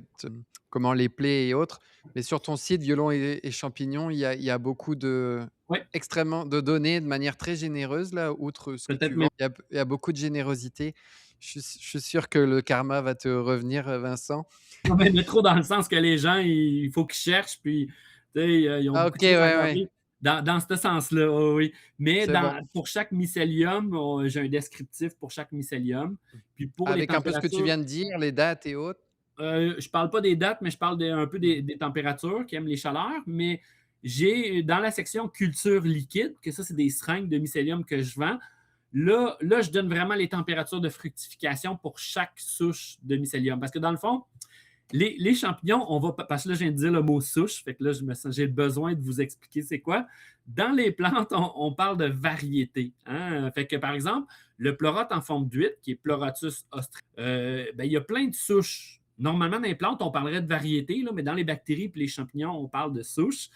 comment les plaies et autres. Mais sur ton site Violon et champignons, il y a beaucoup Ouais, extrêmement de données de manière très généreuse là, outre ce que tu peut-être vends. même. Il y a beaucoup de générosité. Je suis sûr que le karma va te revenir, Vincent. Non, mais trop dans le sens que les gens, il faut qu'ils cherchent, puis tu sais, ils ont Ah beaucoup OK, de choses à ouais, ouais, regarder. Dans ce sens-là, oui, oui. Mais c'est bon. pour chaque mycélium, j'ai un descriptif pour chaque mycélium. Puis pour les Avec un peu ce que tu températures, viens de dire, les dates et autres? je ne parle pas des dates, mais je parle un peu Mmh. des températures qui aiment les chaleurs. Mais j'ai dans la section culture liquide, que ça, c'est des seringues de mycélium que je vends. Là, je donne vraiment les températures de fructification pour chaque souche de mycélium. Parce que dans le fond, les champignons, parce que là, je viens de dire le mot souche, fait que là, j'ai besoin de vous expliquer c'est quoi. Dans les plantes, on parle de variété, hein? Fait que, par exemple, le pleurote en forme d'huître, qui est Pleurotus ostrea, ben, il y a plein de souches. Normalement, dans les plantes, on parlerait de variété, là, mais dans les bactéries et les champignons, on parle de souches.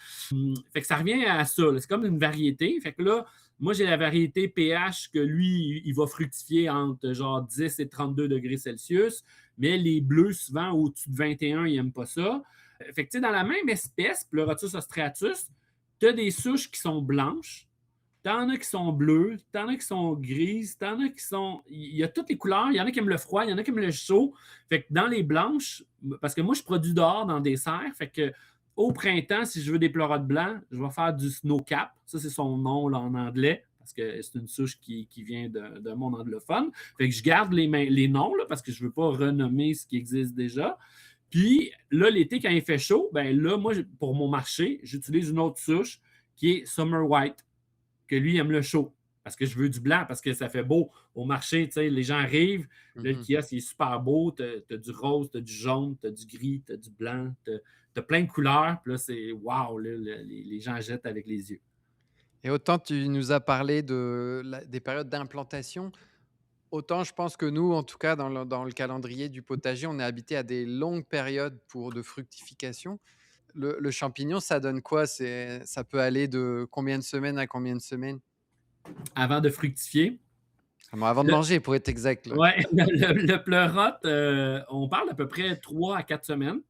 Fait que ça revient à ça. C'est comme une variété. Fait que là, moi, j'ai la variété pH que lui, il va fructifier entre genre 10 et 32 degrés Celsius. Mais les bleus, souvent, au-dessus de 21, ils n'aiment pas ça. Fait que, dans la même espèce, Pleurotus ostreatus, tu as des souches qui sont blanches, tu en as qui sont bleues, tu en as qui sont grises, tu en as qui sont. Il y a toutes les couleurs. Il y en a qui aiment le froid, il y en a qui aiment le chaud. Fait que dans les blanches, parce que moi, je produis dehors dans des serres, fait que au printemps, si je veux des pleurotes blancs, je vais faire du snowcap. Ça, c'est son nom là, en anglais, parce que c'est une souche qui vient d'un monde anglophone. Fait que je garde les noms là, parce que je ne veux pas renommer ce qui existe déjà. Puis là, l'été, quand il fait chaud, ben là, moi, pour mon marché, j'utilise une autre souche qui est Summer White, que lui aime le chaud. Parce que je veux du blanc, parce que ça fait beau au marché. Les gens arrivent, là, le Mmh. kiosque il est super beau. Tu as du rose, tu as du jaune, tu as du gris, tu as du blanc, tu as plein de couleurs. Puis là, c'est wow, là, les gens jettent avec les yeux. Et autant tu nous as parlé des périodes d'implantation, autant je pense que nous, en tout cas dans le calendrier du potager, on est habité à des longues périodes de fructification. le champignon, ça donne quoi? Ça peut aller de combien de semaines à combien de semaines? Avant de fructifier. Ah bon, avant de Le manger, pour être exact, là. Ouais, le pleurote, on parle d'à peu près 3 à 4 semaines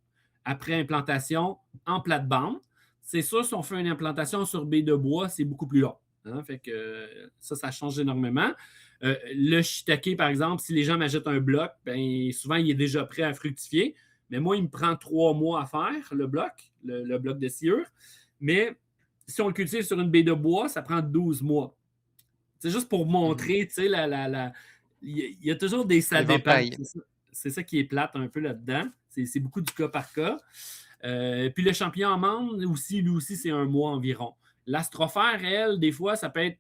après implantation en plate-bande. C'est sûr, si on fait une implantation sur baie de bois, c'est beaucoup plus long, hein, fait que ça change énormément. Le shiitake, par exemple, si les gens m'achètent un bloc, ben souvent, il est déjà prêt à fructifier. Mais moi, il me prend 3 mois à faire, le bloc, le bloc de sciure. Mais si on le cultive sur une baie de bois, ça prend 12 mois. C'est juste pour Mmh. montrer, tu sais, il y a toujours des ça dépend. L'éventail. C'est ça qui est plate un peu là-dedans. C'est beaucoup du cas par cas. Puis le champignon amande aussi, lui aussi, c'est un mois environ. L'astrophère, elle, des fois, ça peut être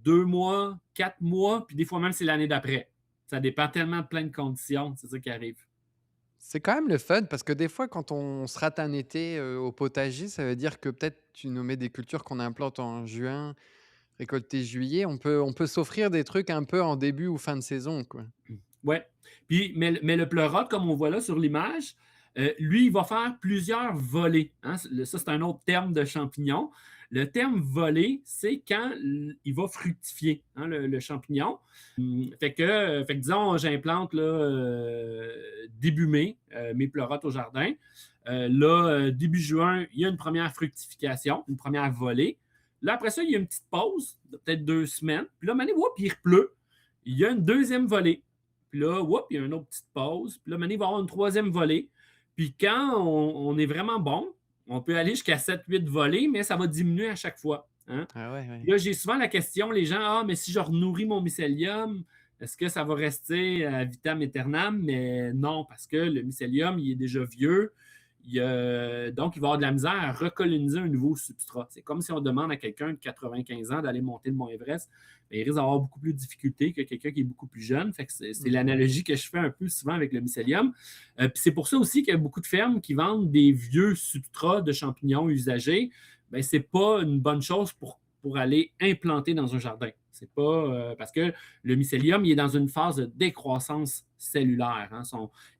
2 mois, 4 mois, puis des fois même, c'est l'année d'après. Ça dépend tellement de plein de conditions. C'est ça qui arrive. C'est quand même le fun parce que des fois, quand on se rate un été, au potager, ça veut dire que peut-être tu nous mets des cultures qu'on implante en juin, récolter juillet. On peut s'offrir des trucs un peu en début ou fin de saison, quoi. Ouais. Puis, mais le pleurote, comme on voit là sur l'image, lui, il va faire plusieurs volées, hein. Ça, c'est un autre terme de champignon. Le terme volée, c'est quand il va fructifier, hein, le champignon. Fait que disons, j'implante là, début mai mes pleurotes au jardin. Là, début juin, il y a une première fructification, une première volée. Là, après ça, il y a une petite pause, de peut-être 2 semaines. Puis là, il repleut. Il y a une deuxième volée. Puis là, il y a une autre petite pause. Puis là, il va y avoir une troisième volée. Puis quand on est vraiment bon, on peut aller jusqu'à 7, 8 volées, mais ça va diminuer à chaque fois, hein. Ah ouais, ouais. Puis là, j'ai souvent la question, les gens, mais si je renourris mon mycélium, est-ce que ça va rester à vitam aeternam? Mais non, parce que le mycélium, il est déjà vieux. Donc, il va avoir de la misère à recoloniser un nouveau substrat. C'est comme si on demande à quelqu'un de 95 ans d'aller monter le Mont Everest. Bien, il risque d'avoir beaucoup plus de difficultés que quelqu'un qui est beaucoup plus jeune. Fait que c'est Mmh. l'analogie que je fais un peu souvent avec le mycélium. Puis c'est pour ça aussi qu'il y a beaucoup de fermes qui vendent des vieux substrats de champignons usagés. Bien, ce n'est pas une bonne chose pour aller implanter dans un jardin. C'est pas parce que le mycélium, il est dans une phase de décroissance cellulaire, hein.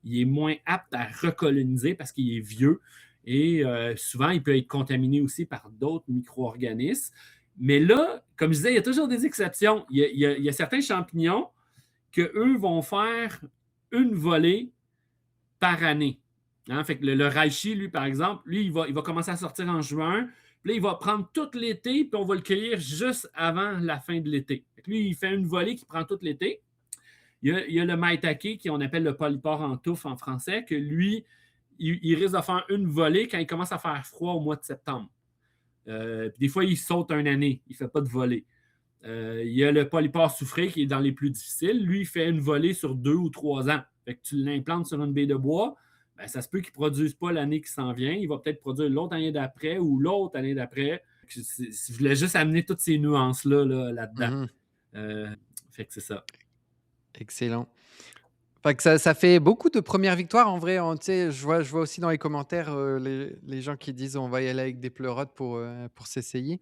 Il est moins apte à recoloniser parce qu'il est vieux et souvent, il peut être contaminé aussi par d'autres micro-organismes. Mais là, comme je disais, il y a toujours des exceptions. Il y a certains champignons qu'eux vont faire une volée par année, hein. Fait que le reishi, lui, par exemple, lui, il va commencer à sortir en juin. Puis là, il va prendre tout l'été, puis on va le cueillir juste avant la fin de l'été. Lui, il fait une volée qui prend tout l'été. Il y a le maitake, qu'on appelle le polypore en touffe en français, que lui, il risque de faire une volée quand il commence à faire froid au mois de septembre. Puis des fois, il saute une année, il ne fait pas de volée. Il y a le polypore soufré qui est dans les plus difficiles. Lui, il fait une volée sur 2 ou 3 ans. Fait que tu l'implantes sur une baie de bois, ben, ça se peut qu'il ne produise pas l'année qui s'en vient. Il va peut-être produire l'autre année d'après ou l'autre année d'après. Je voulais juste amener toutes ces nuances-là là-dedans. Mmh. Fait que c'est ça. Excellent. Enfin que ça fait beaucoup de premières victoires en vrai, hein, tu sais, je vois aussi dans les commentaires, les gens qui disent: «On va y aller avec des pleurotes pour s'essayer».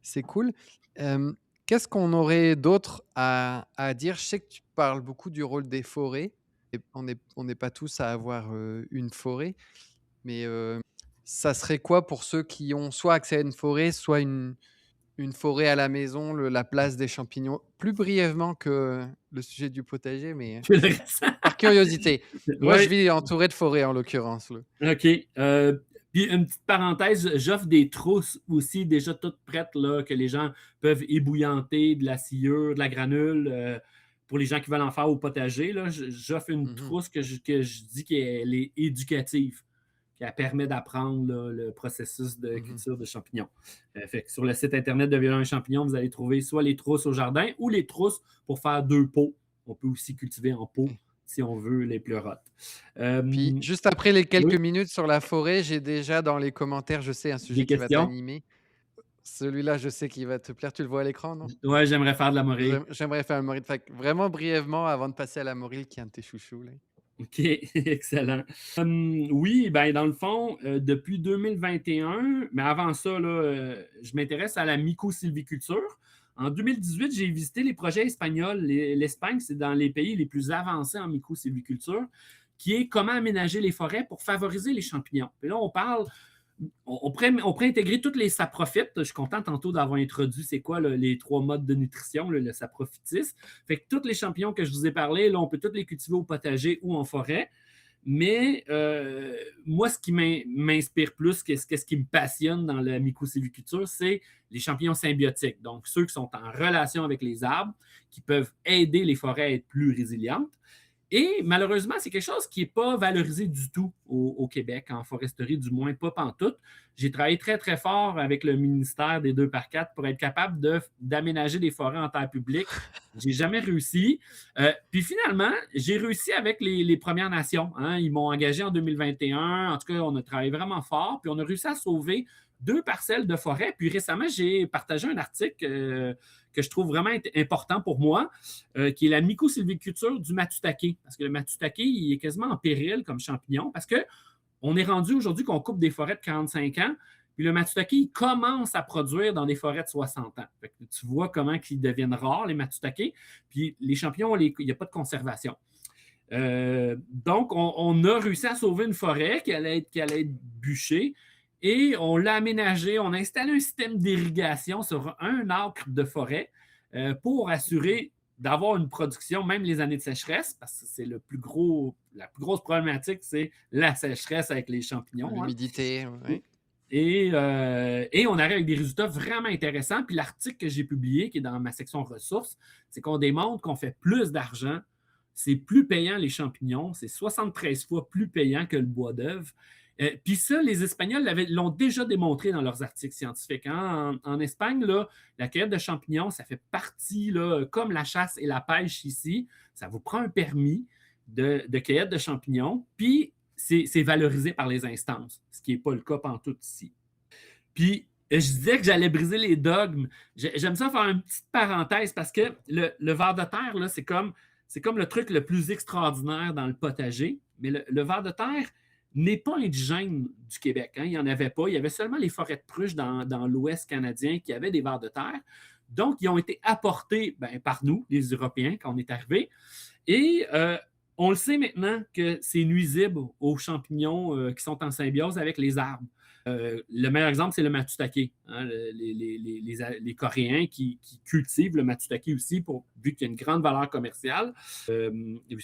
C'est cool. Hem, Qu'est-ce qu'on aurait d'autre à dire? Je sais que tu parles beaucoup du rôle des forêts et on n'est pas tous à avoir, une forêt, mais ça serait quoi pour ceux qui ont soit accès à une forêt, soit une forêt à la maison, la place des champignons? Plus brièvement que le sujet du potager, mais par curiosité. Moi, je Oui, vis entouré de forêts en l'occurrence, là. OK. Puis une petite parenthèse, j'offre des trousses aussi déjà toutes prêtes là, que les gens peuvent ébouillanter, de la sciure, de la granule, pour les gens qui veulent en faire au potager. Là, j'offre une Mmh. trousse que je dis qu'elle est éducative, qu'elle permet d'apprendre là, le processus de Mmh. culture de champignons. Fait que sur le site internet de Violon et Champignons, vous allez trouver soit les trousses au jardin ou les trousses pour faire 2 pots. On peut aussi cultiver en pot si on veut les pleurotes. Puis, Euh, juste après les quelques oui, minutes sur la forêt, j'ai déjà dans les commentaires, je sais, un des sujet qui va questions? t'animer. Celui-là, je sais qu'il va te plaire. Tu le vois à l'écran, non? Ouais, j'aimerais faire de la morée. J'aimerais faire le Moril. Fait que vraiment brièvement avant de passer à la Moril qui est un de tes chouchous, là. OK, excellent. Oui, ben dans le fond, depuis 2021, mais avant ça, là, je m'intéresse à la mycosylviculture. En 2018, j'ai visité les projets espagnols. L'Espagne, c'est dans les pays les plus avancés en mycosylviculture, qui est comment aménager les forêts pour favoriser les champignons. Et là, on parle on pourrait intégrer toutes les saprophytes. Je suis content tantôt d'avoir introduit c'est quoi là, les 3 modes de nutrition, là, le saprophytisme. Fait que tous les champignons que je vous ai parlé, là, on peut tous les cultiver au potager ou en forêt. Mais moi, ce qui m'inspire plus, qu'est-ce qui me passionne dans la mycosylviculture, c'est les champignons symbiotiques. Donc, ceux qui sont en relation avec les arbres, qui peuvent aider les forêts à être plus résilientes. Et malheureusement, c'est quelque chose qui n'est pas valorisé du tout au Québec, en foresterie, du moins pas pantoute. J'ai travaillé très, très fort avec le ministère des 2x4 pour être capable d'aménager des forêts en terre publique. Je n'ai jamais réussi. Puis finalement, j'ai réussi avec les Premières Nations. Hein. Ils m'ont engagé en 2021. En tout cas, on a travaillé vraiment fort. Puis on a réussi à sauver 2 parcelles de forêt. Puis récemment, j'ai partagé un article que je trouve vraiment important pour moi, qui est la mycosylviculture du matsutake. Parce que le matsutake, il est quasiment en péril comme champignon, parce qu'on est rendu aujourd'hui qu'on coupe des forêts de 45 ans, puis le matsutake, il commence à produire dans des forêts de 60 ans. Fait que tu vois comment ils deviennent rares, les matsutake. Puis les champignons, il n'y a pas de conservation. Donc, on a réussi à sauver une forêt qui allait être bûchée, et on l'a aménagé, on a installé un système d'irrigation sur un acre de forêt pour assurer d'avoir une production, même les années de sécheresse, parce que c'est la plus grosse problématique, c'est la sécheresse avec les champignons. Hein. L'humidité, oui. Et on arrive avec des résultats vraiment intéressants. Puis l'article que j'ai publié, qui est dans ma section ressources, c'est qu'on démontre qu'on fait plus d'argent. C'est plus payant les champignons. C'est 73 fois plus payant que le bois d'œuvre. Puis ça, les Espagnols l'ont déjà démontré dans leurs articles scientifiques. Hein. En Espagne, là, la cueillette de champignons, ça fait partie, là, comme la chasse et la pêche ici. Ça vous prend un permis de cueillette de champignons, puis c'est valorisé par les instances, ce qui n'est pas le cas pantoute ici. Puis, je disais que j'allais briser les dogmes. J'aime ça faire une petite parenthèse parce que le ver de terre, là, c'est comme le truc le plus extraordinaire dans le potager. Mais le ver de terre n'est pas indigène du Québec. Hein. Il n'y en avait pas. Il y avait seulement les forêts de pruche dans l'Ouest canadien qui avaient des vers de terre. Donc, ils ont été apportés par nous, les Européens, quand on est arrivés. Et on le sait maintenant que c'est nuisible aux champignons qui sont en symbiose avec les arbres. Le meilleur exemple, c'est le matsutake. Hein, les Coréens qui cultivent le matsutake aussi, vu qu'il y a une grande valeur commerciale. C'est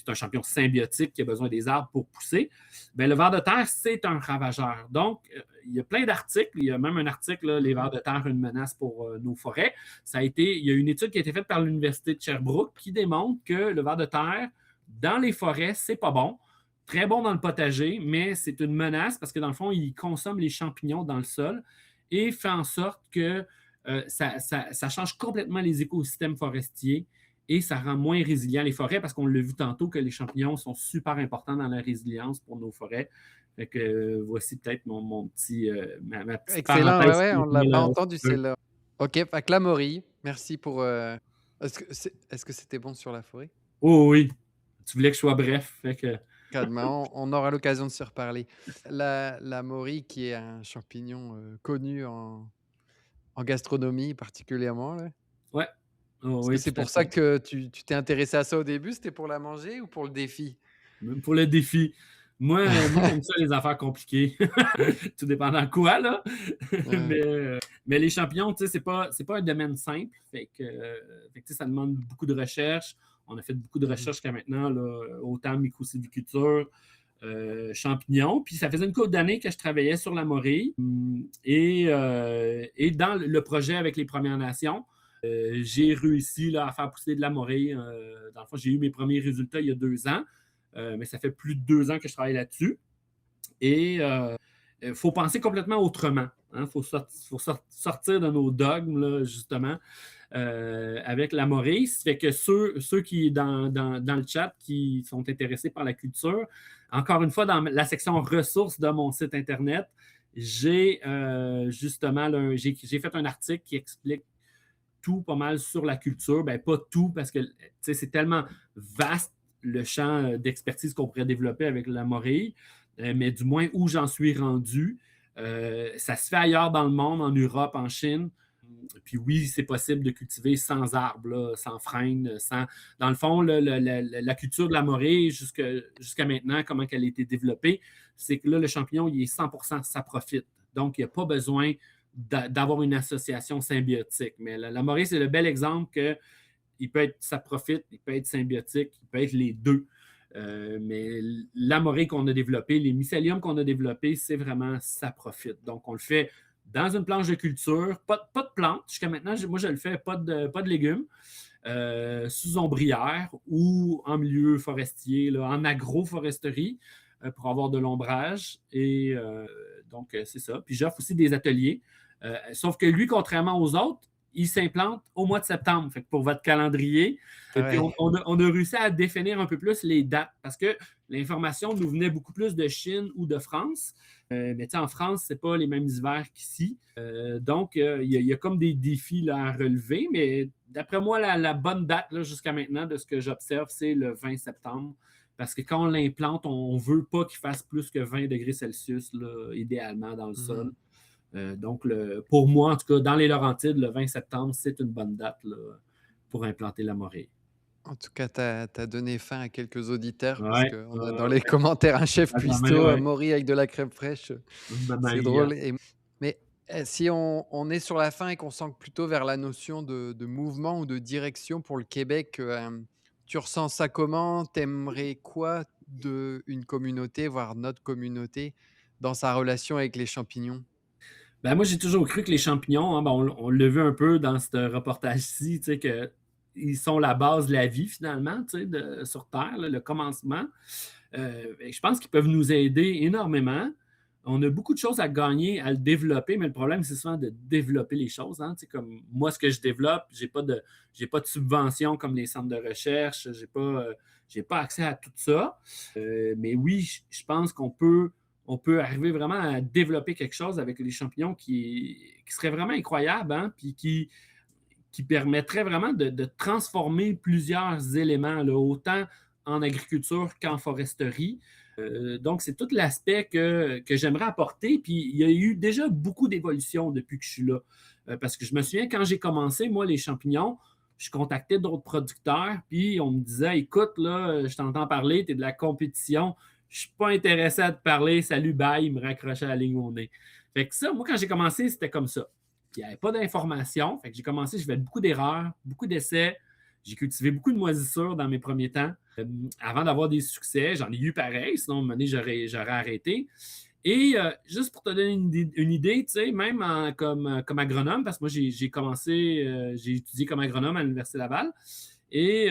un champignon symbiotique qui a besoin des arbres pour pousser. Le ver de terre, c'est un ravageur. Donc, il y a plein d'articles. Il y a même un article, là, les vers de terre, une menace pour nos forêts. Il y a une étude qui a été faite par l'Université de Sherbrooke qui démontre que le ver de terre, dans les forêts, c'est pas bon. Très bon dans le potager, mais c'est une menace parce que dans le fond, il consomme les champignons dans le sol et fait en sorte que ça change complètement les écosystèmes forestiers et ça rend moins résilient les forêts parce qu'on l'a vu tantôt que les champignons sont super importants dans la résilience pour nos forêts. Fait que voici peut-être ma petite Excellent, parenthèse. ouais, on ne l'a pas entendu celle-là. OK, fait que la Maury, merci pour, est-ce que c'était bon sur la forêt? Oh oui, tu voulais que je sois bref. Fait que... Calmement, on aura l'occasion de se reparler. La Maury qui est un champignon, connu en gastronomie particulièrement là. Ouais. Oh, Est-ce que oui, c'est tout à pour ça fait. que tu t'es intéressé à ça au début? C'était pour la manger ou pour le défi? Même pour le défi. Moi j'aime ça, les affaires compliquées. Tout dépendant de quoi, là. Ouais. mais les champignons, tu sais, c'est pas un domaine simple. Fait que ça demande beaucoup de recherche. On a fait beaucoup de Mmh. recherche jusqu'à maintenant, là, autant mycosylviculture, champignons. Puis ça faisait une couple d'années que je travaillais sur la morille. Et dans le projet avec les Premières Nations, j'ai réussi là, à faire pousser de la morille. Dans le fond, j'ai eu mes premiers résultats il y a 2 ans. Mais ça fait plus de 2 ans que je travaille là-dessus. Et il faut penser complètement autrement. Il faut sortir de nos dogmes, là, justement, avec la Maurice. Fait que ceux qui, dans le chat, qui sont intéressés par la culture, encore une fois, dans la section ressources de mon site Internet, j'ai justement j'ai fait un article qui explique tout pas mal sur la culture. Pas tout, parce que c'est tellement vaste le champ d'expertise qu'on pourrait développer avec la morille, mais du moins où j'en suis rendu. Ça se fait ailleurs dans le monde, en Europe, en Chine. Puis oui, c'est possible de cultiver sans arbres, là, sans frêne, sans... Dans le fond, la culture de la morille, jusqu'à maintenant, comment elle a été développée, c'est que là, le champignon, il est 100% saprophyte. Donc, il n'y a pas besoin d'avoir une association symbiotique. Mais la morée, c'est le bel exemple qu'il peut être saprofite, il peut être symbiotique, il peut être les deux. Mais la morée qu'on a développée, les mycéliums qu'on a développés, c'est vraiment saprofite. Donc, on le fait dans une planche de culture, pas de plantes. Jusqu'à maintenant, moi, je le fais pas de légumes. Sous ombrière ou en milieu forestier, là, en agroforesterie, pour avoir de l'ombrage. Et donc, c'est ça. Puis j'offre aussi des ateliers. Sauf que lui, contrairement aux autres, il s'implante au mois de septembre. Fait que pour votre calendrier. Et Ah puis, ouais. on a réussi à définir un peu plus les dates parce que l'information nous venait beaucoup plus de Chine ou de France. Mais en France, ce n'est pas les mêmes hivers qu'ici. Donc, il y a comme des défis là, à relever. Mais d'après moi, la bonne date jusqu'à maintenant, de ce que j'observe, c'est le 20 septembre. Parce que quand on l'implante, on ne veut pas qu'il fasse plus que 20 degrés Celsius, là, idéalement, dans le sol. Mmh. Donc, pour moi, en tout cas, dans les Laurentides, le 20 septembre, c'est une bonne date là, pour implanter la morée. En tout cas, tu as donné faim à quelques auditeurs parce Ouais, qu'on a dans les commentaires un chef à ta main, cuistot, ouais. Maury avec de la crème fraîche, c'est Maman, drôle mais si on est sur la fin et qu'on s'ancre plutôt vers la notion de mouvement ou de direction pour le Québec, tu ressens ça comment? Tu aimerais quoi d'une communauté, voire notre communauté, dans sa relation avec les champignons? ben, moi, j'ai toujours cru que les champignons, hein, ben, on l'a vu un peu dans ce reportage-ci, qu'ils sont la base de la vie, finalement, sur Terre, là, le commencement. Je pense qu'ils peuvent nous aider énormément. On a beaucoup de choses à gagner à le développer, mais le problème, c'est souvent de développer les choses. Hein, comme moi, ce que je développe, j'ai pas de subvention comme les centres de recherche, j'ai pas accès à tout ça. Mais oui, je pense on peut arriver vraiment à développer quelque chose avec les champignons qui serait vraiment incroyable, hein, puis qui permettrait vraiment de transformer plusieurs éléments, là, autant en agriculture qu'en foresterie. Donc, c'est tout l'aspect que j'aimerais apporter. Puis, il y a eu déjà beaucoup d'évolutions depuis que je suis là. Parce que je me souviens, quand j'ai commencé, moi, les champignons, je contactais d'autres producteurs, puis on me disait, écoute, là, je t'entends parler, tu es de la compétition, je ne suis pas intéressé à te parler, salut, bye, il me raccrochait à la ligne au nez. Fait que ça, moi, quand j'ai commencé, c'était comme ça. Puis, il n'y avait pas d'informations. Fait que j'ai commencé, je faisais beaucoup d'erreurs, beaucoup d'essais. J'ai cultivé beaucoup de moisissures dans mes premiers temps. Avant d'avoir des succès, j'en ai eu pareil, sinon, à un moment donné, j'aurais arrêté. Et juste pour te donner une idée, tu sais, même comme agronome, parce que moi, j'ai commencé, j'ai étudié comme agronome à l'Université Laval. Et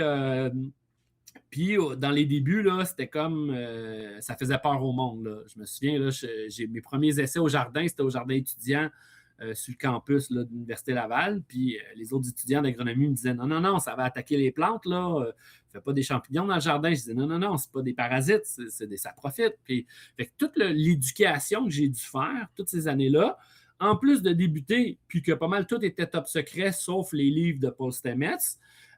puis, dans les débuts, là, c'était comme ça faisait peur au monde. Là. Je me souviens, là, j'ai mes premiers essais au jardin, c'était au jardin étudiant sur le campus là, de l'Université Laval. Puis les autres étudiants d'agronomie me disaient non, non, non, ça va attaquer les plantes. Là. Fais pas des champignons dans le jardin. Je disais non, non, non, c'est pas des parasites, ça profite. Puis, fait que toute l'éducation que j'ai dû faire toutes ces années-là, en plus de débuter, puis que pas mal tout était top secret, sauf les livres de Paul Stamets.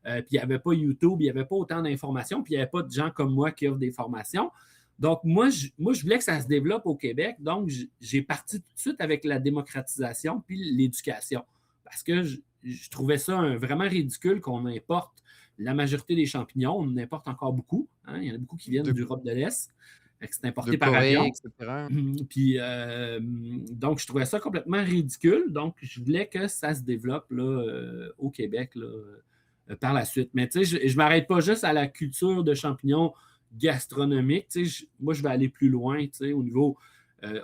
Puis il n'y avait pas YouTube, il n'y avait pas autant d'informations, puis il n'y avait pas de gens comme moi qui offrent des formations. Donc, moi, je voulais que ça se développe au Québec. Donc, j'ai parti tout de suite avec la démocratisation puis l'éducation. Parce que je trouvais ça vraiment ridicule qu'on importe la majorité des champignons. On en importe encore beaucoup. Hein. Il y en a beaucoup qui viennent De d'Europe de l'Est. C'est de importé par Corée et avion. cetera? Puis, donc, je trouvais ça complètement ridicule. Donc, je voulais que ça se développe là, au Québec là, par la suite. Mais tu sais, je ne m'arrête pas juste à la culture de champignons gastronomiques. Moi, je vais aller plus loin au niveau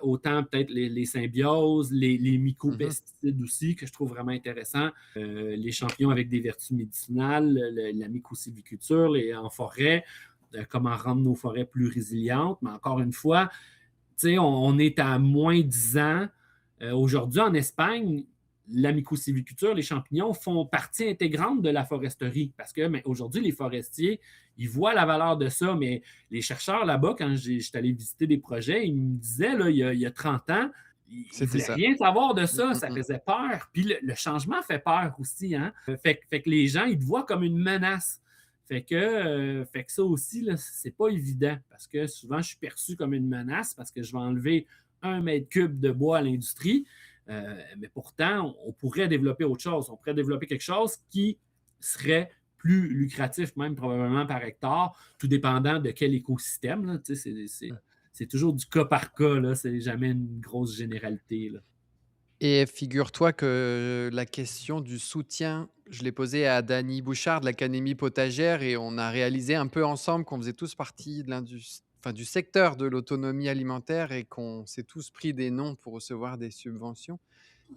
autant peut-être les symbioses, les Mmh. mycopesticides aussi, que je trouve vraiment intéressant. Les champignons avec des vertus médicinales, la mycosylviculture en forêt, comment rendre nos forêts plus résilientes. Mais encore une fois, on est à moins 10 ans. Aujourd'hui, en Espagne, la mycosylviculture, les champignons font partie intégrante de la foresterie parce que aujourd'hui, les forestiers, ils voient la valeur de ça, mais les chercheurs là-bas, quand j'étais allé visiter des projets, ils me disaient, là, il y a 30 ans, ils ne C'était voulaient ça. rien savoir de Mmh, ça, mmh ça mh. faisait peur. Puis le changement fait peur aussi. Hein? Fait que les gens, ils te voient comme une menace. Fait que ça aussi, là, c'est pas évident parce que souvent, je suis perçu comme une menace parce que je vais enlever 1 mètre cube de bois à l'industrie. Mais pourtant, on pourrait développer autre chose. On pourrait développer quelque chose qui serait plus lucratif, même probablement par hectare, tout dépendant de quel écosystème. Là. C'est toujours du cas par cas. Là. C'est jamais une grosse généralité. Là. Et figure-toi que la question du soutien, je l'ai posée à Dany Bouchard de l'Académie potagère et on a réalisé un peu ensemble qu'on faisait tous partie de du secteur de l'autonomie alimentaire et qu'on s'est tous pris des noms pour recevoir des subventions.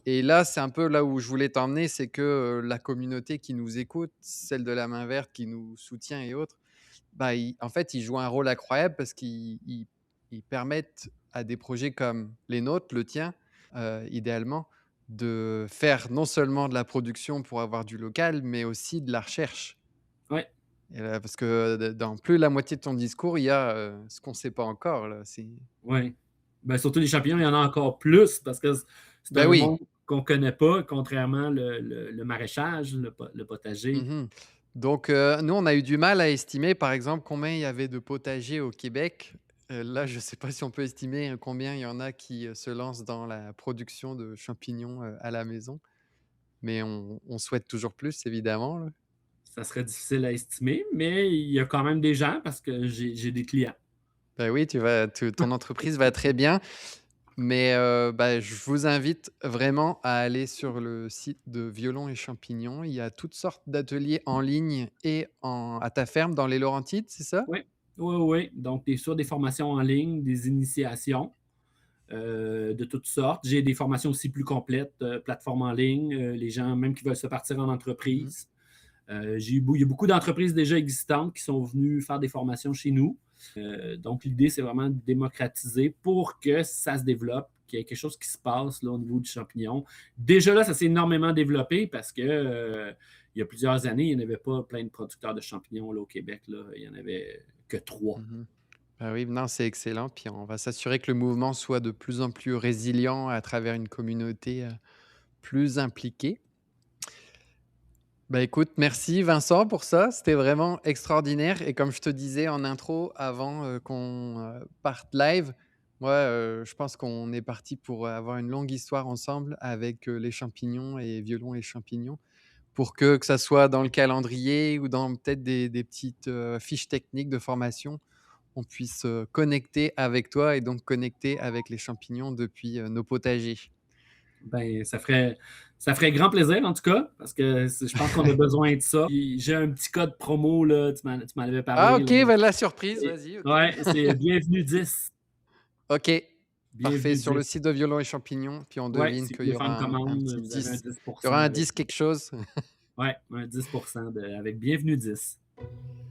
Et là, c'est un peu là où je voulais t'emmener, c'est que, la communauté qui nous écoute, celle de la main verte qui nous soutient et autres, bah, en fait, ils jouent un rôle incroyable parce qu'ils permettent à des projets comme les nôtres, le tien, idéalement, de faire non seulement de la production pour avoir du local, mais aussi de la recherche. Ouais, Et parce que dans plus de la moitié de ton discours, il y a, ce qu'on ne sait pas encore là, ouais. Ben, surtout les champignons, il y en a encore plus parce que c'est bah, un oui. monde qu'on connaît pas, contrairement le maraîchage, le potager. Mmh. Donc, nous, on a eu du mal à estimer, par exemple, combien il y avait de potagers au Québec. Là, je ne sais pas si on peut estimer, combien il y en a qui, se lancent dans la production de champignons, à la maison, mais on souhaite toujours plus, évidemment, là. Ça serait difficile à estimer, mais il y a quand même des gens parce que j'ai des clients. Bah, oui, ton entreprise va très bien, mais bah, je vous invite vraiment à aller sur le site de Violon et Champignons. Il y a toutes sortes d'ateliers en ligne et à ta ferme dans les Laurentides, c'est ça? Oui, oui, oui. Donc, soit des formations en ligne, des initiations de toutes sortes. J'ai des formations aussi plus complètes, plateformes en ligne, les gens même qui veulent se partir en Mmh. entreprise. Il y a beaucoup d'entreprises déjà existantes qui sont venues faire des formations chez nous. Donc, l'idée, c'est vraiment de démocratiser pour que ça se développe, qu'il y ait quelque chose qui se passe là, au niveau du champignon. Déjà là, ça s'est énormément développé parce que il y a plusieurs années, il n'y en avait pas plein de producteurs de champignons là, au Québec. Là. Il n'y en avait que trois. Mmh. Bah, oui, non, c'est excellent. Puis on va s'assurer que le mouvement soit de plus en plus résilient à travers une communauté, plus impliquée. Bah, écoute, merci Vincent pour ça. C'était vraiment extraordinaire et comme je te disais en intro avant, qu'on, parte live, moi, je pense qu'on est parti pour avoir une longue histoire ensemble avec, les champignons et violons et champignons pour que ça soit dans le calendrier ou dans peut-être des petites, fiches techniques de formation, on puisse, connecter avec toi et donc connecter avec les champignons depuis, nos potagers. Ben, ça ferait grand plaisir, en tout cas, parce que je pense qu'on a besoin de ça. Puis, j'ai un petit code promo, là, tu m'en avais Ah parlé. OK, Là. bah, la surprise, vas-y, OK. Ouais, c'est bienvenue 10. OK, parfait, Bienvenue sur le 10. site de Violons et Champignons, puis on Ouais, devine si vous qu'il y voulez faire une aura un commande, petit vous avez un 10. dix pour Il y aura cent un avec. 10 quelque chose. Ouais, un 10% avec bienvenue 10.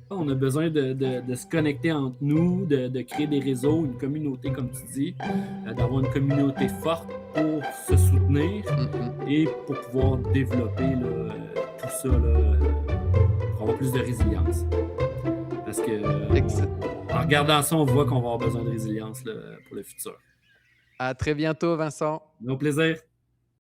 On a besoin de se connecter entre nous, de créer des réseaux, une communauté, comme tu dis, d'avoir une communauté forte pour se soutenir Mmh mh. et pour pouvoir développer là, tout ça, là, pour avoir plus de résilience. Parce que Ex en regardant ça, on voit qu'on va avoir besoin de résilience là, pour le futur. À très bientôt Vincent. Au plaisir.